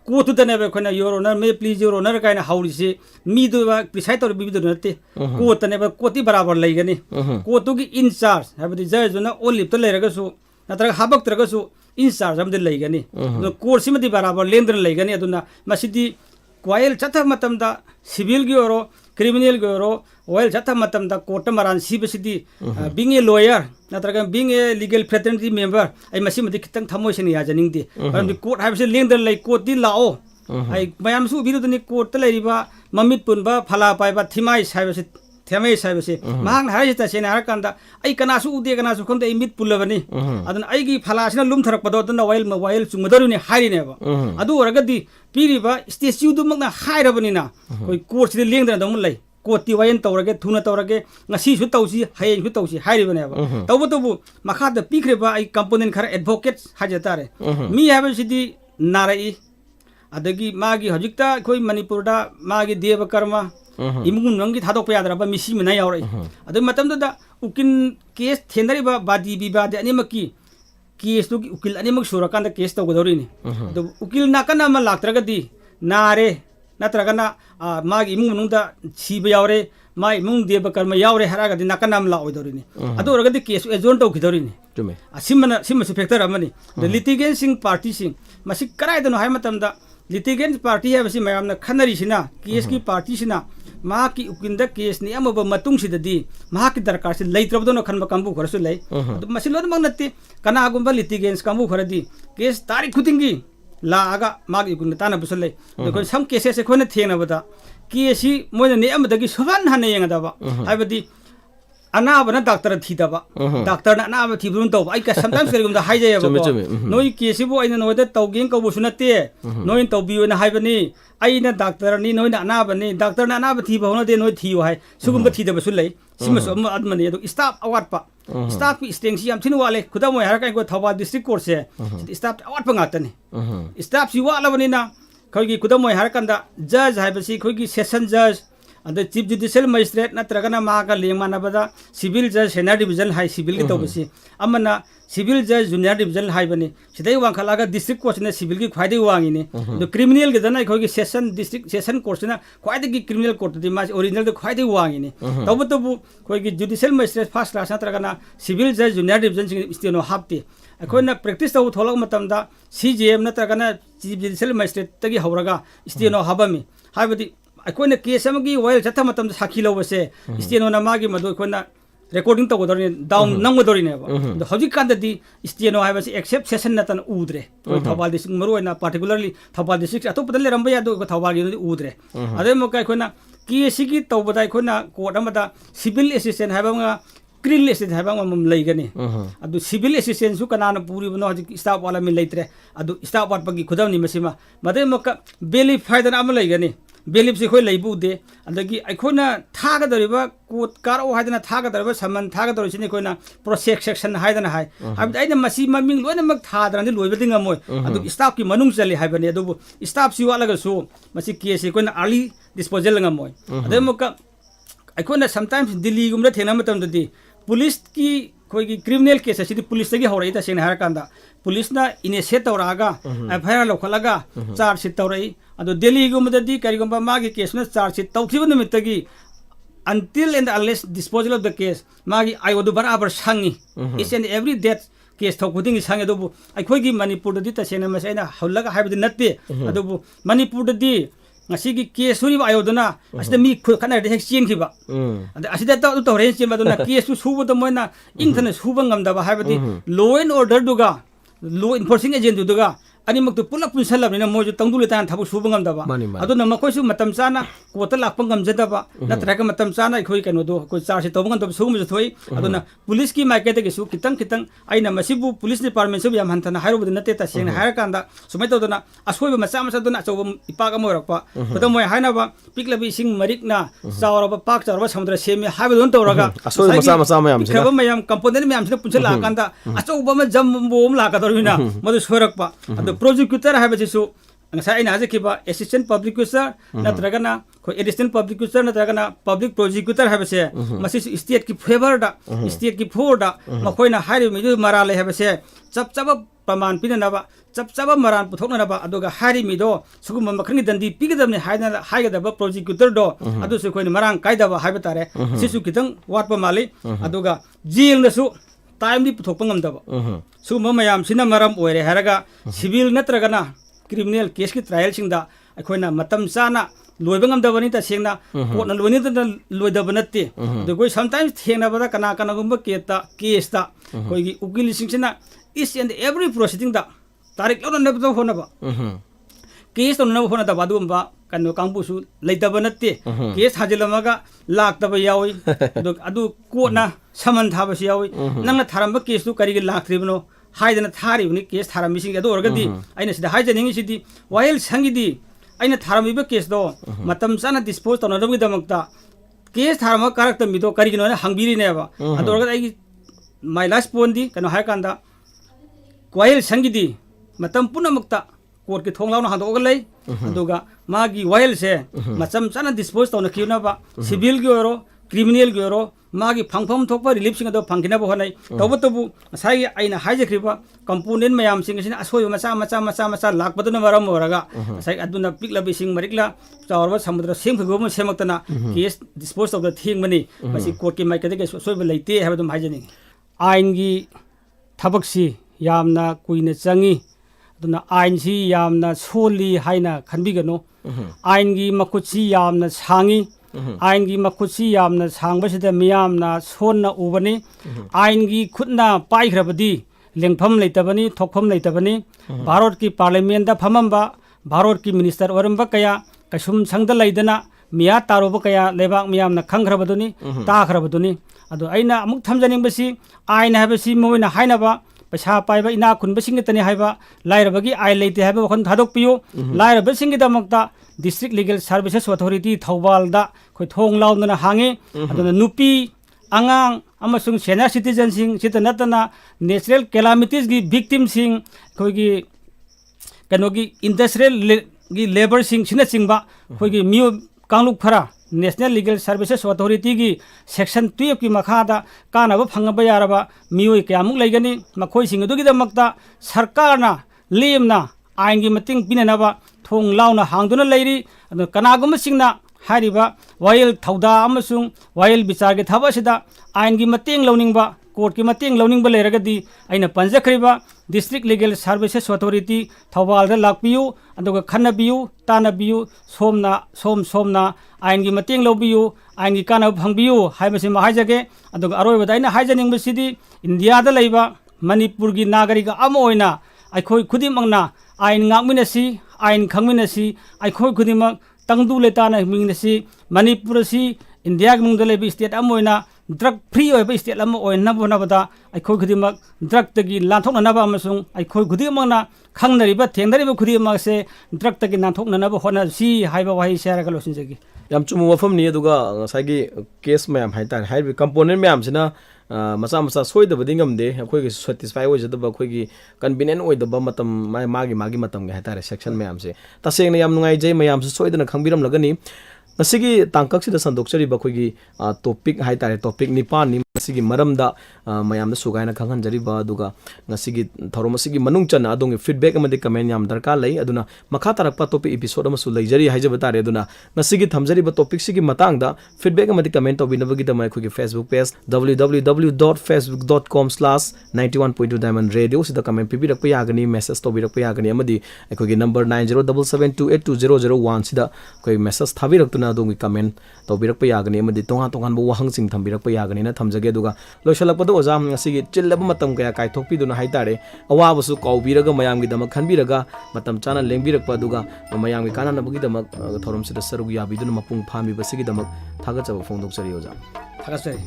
court da ne ba khoina your honor may please your honor ka na hauri si mi du ba preside tor bi du natti court ne ba court ti barabar leigani court ki in charge haiba di judge na only to leiraga su natra habak traga su in charge am de leigani court si mati barabar lendran leigani aduna masidi coil chatha matam da civil gi oro criminal gi oro oil chatha matam da court maran si besidi being a lawyer natraga being a legal fraternity member ai masi mati kitang thamoi seni ya janing di param di court ha bese lengdran lei court di lao ai mayam su bidu ni court ta leiriba mamit punba phala pai ba thimai sai bese themai sai bese mahang hai ta sena har kanda ai kana su ude kana su khonde mit pulabani adun ai gi phala sina lum tharak pado dun oil chungmadari ni hairi ne ba adu oragadi piriba statue du magna hairabani na koi court si lengdran dong lei court ti wayen tawrage thuna tawrage ngasi su tawsi hayen su tawsi hairibane ba tabu makha da pikre ba ai component khara advocate hajatare mi have sidi narai adagi magi hajikta koi manipur da magi deva karma imungun nangi thadok pa yadra ba misi mina yawrai adu matam da ukin case thendari ba badi bibade ani maki case tu ukil ani mak surakan da case to godori ni adu ukil nakana ma laktraga di nare natraga na magi imungun nung da siba yawre ma imung deva karma yawre haraga di nakana ma la odori ni adu oraga di case ejon to kidori ni tume simma factor amani the litigant sing party sing masik karai da no hai matam da litigant party hai basi mayam na khanari sina case ki party sina ma ki ukinda case ni amaba matung sidadi ma ki darkar se leitrabdo no khanba kambu kharasu lei masilo mang natti kana agumba litigants kambu kharadi case tarik khutingi la aga ma ki ukinda tana busalai ko sam case se khona thena bada case moina ne amadagi soban hane yenga ba haibadi anabana doctor thidaba doctor na anaba thibun to ai ka sometimes kerigum da haije ba noi case bu aina no da tawgeng ko bu sunate noi to bi na haibani aina doctor ni noi na anaba ni doctor na anaba thiba hono de noi thiyo hai sugum ba thidaba sul lei Simas अदमने दो staff अवाटपा staff की strength याम thin वाले खुदा मोय हर को Thoubal district court से staff अवाटपा ngaतने staff सी वालबनिना खौगी खुदा मोय हर कंदा जज हाइबसी खौगी सेशन जज अद चीफ जुडिशियल मजिस्ट्रेट नत्रगना मागा लेंगमानबदा सिविल जज सेनियर डिवीजन हाई सिविल की तौबसी अमना सिविल जज जूनियर डिवीजन हाइबनी सिदै वांखलागा डिस्ट्रिक्ट कोर्ट ने सिविल की ख्वाइदै वांगिने दो क्रिमिनल के दना खौगी सेशन डिस्ट्रिक्ट सेशन कोर्ट ने ख्वाइदै क्रिमिनल कोर्ट दि मास ओरिजिनल दो ख्वाइदै वांगिने तबतबु खौगी जुडिशियल मजिस्ट्रेट फर्स्ट क्लास नत्रगना सिविल जज जूनियर डिवीजन सिंग स्टेनो हापते अखोना प्रैक्टिस तौ थोलक मतमदा सीजीएम नत्रगना चीफ जुडिशियल मजिस्ट्रेट तगी हौरगा स्टेनो हाबमी हाबदी अखोना केस अमगी वायल चथा मतम साखी लौबसे स्टेनो ना मागी मदो अखोना रेकॉर्डिंग तगदोरने डाउन नंगदोरने द हजिक कांददी स्टेनो हाइबसे एक्सेप्ट सेशन नतन उद्रे थौबाल डिस्ट्रिक्ट मरुना पार्टिकुलरली थौबाल डिस्ट्रिक्ट अतोपदले लेरंबा यादो थौबाल गी उद्रे अदे मका अखोना केस की तौबदा अखोना कोर्ट अमदा सिविल असिस्टेंट हाइबा क्रिमिनल असिस्टेंट हाइबा मम लेगने अदु सिविल असिस्टेंट सु कनाना पूरी बनो हजिक स्टाफ वाला में लेत्रे अदु स्टाफ वाटपगी खुदमनी मसिमा मदे मका बेली फायदन अम लेगने बेलिप से खोई लेबुदे अदगी अखोना थागदरिबा कोट कारो हाइदना थागदरिबा समन थागदरिसिने कोइना प्रोसेस सेक्शन हाइदना हाइ हाइबदा आइना मसी ममिंग लोइनमक थादरनि लोइबदिंग अमोय अदु स्टाफ की मनुंग चले हाइबने अदु स्टाफ सि वालगसु मसी केस कोइना अर्ली डिस्पोजल ngमोय अदमक अखोना समटाइम्स दिल्ली गुमदा थेना मतमदि पुलिस की कोई क्रिमिनल केस असिदि पुलिस तगी हौरई ता सेन हार कांदा पुलिस ना इनिशिएट तौरागा एफआईआर लौखलागा चार्ज शीट तौरई अदो दिल्ली गुमददि करिगुंबा मागी केस ना चार्ज शीट तौखिबो निमित्तगी until and unless disposal of the case magi ayodu barabar sangi each and every death case thokuding sangi adubu akhoi manipur di ta sena masaina holaga haibdi natte adubu manipur di ngasigi case suri ayoduna asida mi khana de chen khiba asida ta to ren chen baduna case su bu to moina ingthana suba ngamda ba haibdi law and order duga law enforcing agent duga अनिमक तो pull-up पुनसलबनिना मोजु तंगदुले तान थाबु सुबंगम दबा अदुना मखोइसु मतम चाना कोता लापंगम जदबा नत्रका मतम चाना खोइ कनो दो कोइ चार्ज तोबंगम तब सुगम जथोइ अदुना पुलिस की माइकेट के सु कितंग कितंग आइना मसिबु पुलिस डिपार्टमेंट सु याम हंथना हाइरो बदन नते ता सेंग हायर कांदा सुमै तोदना असोइबा मचा मचा दुना चौब इपाक मोरकपा बदम मोय हाइनाबा पिकलबि सिंग मरिकना चावरबा पाक चावरबा समुद्र सेमि हाइबदन तौरगा असोइ मचा मचा मयाम सिना खबा मयाम कंपोनेंट मयाम सिना पुछला कांदा अचौबा म जम बोम लाकदरबिना मदु सोरकपा prosecutor हाइबसिसु ngasa hajikiba assistant public prosecutor natragana ko assistant public prosecutor natragana public prosecutor habase masi state ki favor da state ki for da makoina hairi mi mara le habase chapchaba praman pinanaba chapchaba maran puthoknaba aduga hairi mi do sugum makhni dandi pigidamne haina haigada prosecutor do adu su koina marang kaidaba haibatare sisu kitang watpa mali aduga jail nasu time di puthokpa ngamdaba sugum mayam sina maram oire haraga civil natragana criminal case की trial सिंगदा अखोइना मतम चाना लोइबंगम दबनी ता सेंगना court न लोइनी ता लोइदब नत्ते the कोइ sometimes थेंगनाबदा कना कनागुंबा केसता कोइगी उकिल सिंगसिना इस एंड एवरी प्रोसीडिंग दा तारिख लौन नबतो होनबा केस तो नब होना दबा दुंबा कनो कांबुसु लेदब नत्ते केस हाजिलमगा लाक्तब यावई अदु कोर्टना समन थाबस यावई नंगना थारंबा केसु करिगे लाक्त्रिबनो हाइदना थारिबनि केस थारमिसिंग अदो ओरगदी आइना सिदा हाइजनिंग सिदी वाइल संगिदी आइना थारमिबा केस दो मतम चाना डिस्पोज तनदबगि दमकता केस थारम करक्ट मिदो करिगिनो हंगबिरिनेबा अदो ओरगद आइ माइ लास्ट पोंदी कनो हायकांदा वाइल संगिदी मतम पुनमक्ता कोर्ट के थोंग लाउना हादोग लै अदुगा मागी वाइल से मतम चाना डिस्पोज तौन किउनाबा सिविल गी ओरो क्रिमिनल गी ओरो मागी फंगफम थोप रिलीफ सिंग दो फंगिना बहनाई तबतबु साइ आइना हाइजख्रिबा कंपोनेंट मयाम सिंग सिन असोय मचा मचा मचा मचा लाकबदन मरम ओरगा साइ अदुना पिकलबि सिंग मरिकला चावरबा समुद्र सिंग फगोम सेमक्तना case dispose of the thing मनी मसी कोर्ट की माइकेट के सोयब लेते हैबदम हाइजनी आइन गी थबकसी यामना कुइने चंगी अदुना आइन सी यामना सोली हाइना खनबिगनो आइन गी मकुची यामना सांगी आइन की मखुसी यामना सांगबसिदा मियामना सोना उबनी आइन की खुदना पाइख्रबदी लेंफम लेतबनी थोकफम लेतबनी भारत की पार्लियामेंट दा फमंबा भारत की मिनिस्टर ओरंबा कया कसुम संगदा लैदना मिया तारोबा कया लेबाक मियामना खंग्रबदुनी ताख्रबदुनी अदो आइना अमुक थमजनिंबसी आइन हाबसी मोइना हाइनाबा पैसा पाइबा इना खुनबसिंगतनी हाइबा लाइरबगी आइ लेते हाइबा वखन थादोकपियो लाइरबसिंगिदमक्ता district legal services authority Thoubal दा खोइ थोंग लाउना हांगे अदुना नुपी angang amasung senior citizen sing sita natana natural calamities gi victim sing khoigi kanogi industrial gi labor sing sina singba khoigi miyo kangluk khara National Legal Services Authority gi section 12 ki makhada kanaba phangaba yaraba miyo kyamuk laigani makhoi sing adugi damakta sarkarna lemna ain gi mating pinanaba thong launa hangduna leiri kanagum singna hariba wayel thauda amasung wayel bichar ge thaba sida ain gi mating loningbba court ki mating loningbba leragadi aina panjakriba District Legal Services Authority Thawal da lakpiyu aduga khanabiyu tanabiyu somna ain gi mating lobiyu ain gi kana phangbiyu haibasi mahajage aduga aroi badaina hajaning basidi India da leiba Manipur gi nagarika ama oina aikhoi khudimangna ain ngakminasi ain khangminasi aikhoi khudimak tangdu letana mingnasi Manipur si India gi mungda leiba state ama oina drug free oiba state ama oina bonabada aikhoi khudimak drug tagi lanthokna naba amasung aikhoi khudimangna khangnariba thengdariba khudimak se drug tagi lanthokna naba hona si haiba wahi share ga losinjagi yam chumu wafam ni aduga ngasagi case mayam haitar haibi component mayam sina macha soidabadi ngamde akhoi satisfy oijadaba akhoi gi convenient oidaba matam magi matam ge haitare section mayam se tasengna yam nungai jai mayam se soidana khangbiram lagani ngasigi tangkak sida sandokchari ba khoi gi topic haitare topic nipan ni ngasigi maramda mayam da sugaina khanghanjari ba aduga ngasigi thoromasigi manung chana adongi feedback amadi comment yam darkar lai aduna makha tarakpa topic episode amasu leijari haijaba tare aduna ngasigi thamjari ba topic sigi matangda feedback amadi comment tobinabagi da mai khoi gi Facebook page www.facebook.com/91.2 diamond radio sida comment pibi rakpa yagani message tobi rakpa yagani amadi khoi gi number 9077282001 sida khoi message thabi raktuna adongi comment tobi rakpa yagani amadi tonga bu wahang sing thambi rakpa yagani na thamjage duga loishalakpado oja ngasigi chillaba matam kaya kai thokpi duna haitare awabasu kaubiraga mayamgi dama khanbiraga matam chana lengbirakpa duga mayamgi kanana bagi dama thorom sida sarugu yabiduna mapung phami basigi dama thagachaba phongdoksari oja thagachari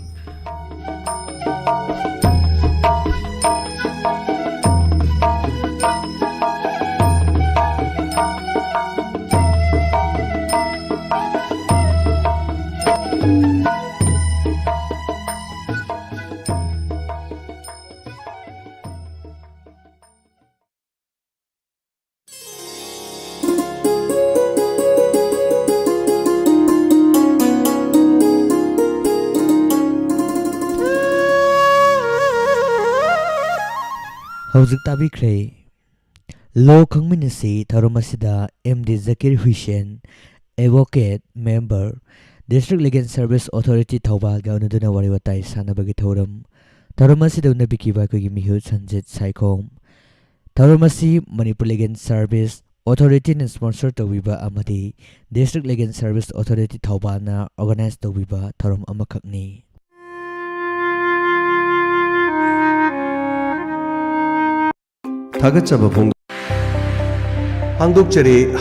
Hojik tabikre Law Khangminasi Tharumasida MD Zakir Hussain Advocate Member District Legal Service Authority Thawbal gaunaduna wariwatai sanabagi thoram Tharumasida unabikiba kogi mihut Sanjit Saikhom Tharumasi Manipur Legal Service Authority na sponsor tawbiba amadi District Legal Service Authority Thawbal na organize tawbiba tharum amakhakni Thagachaba Hangdokchari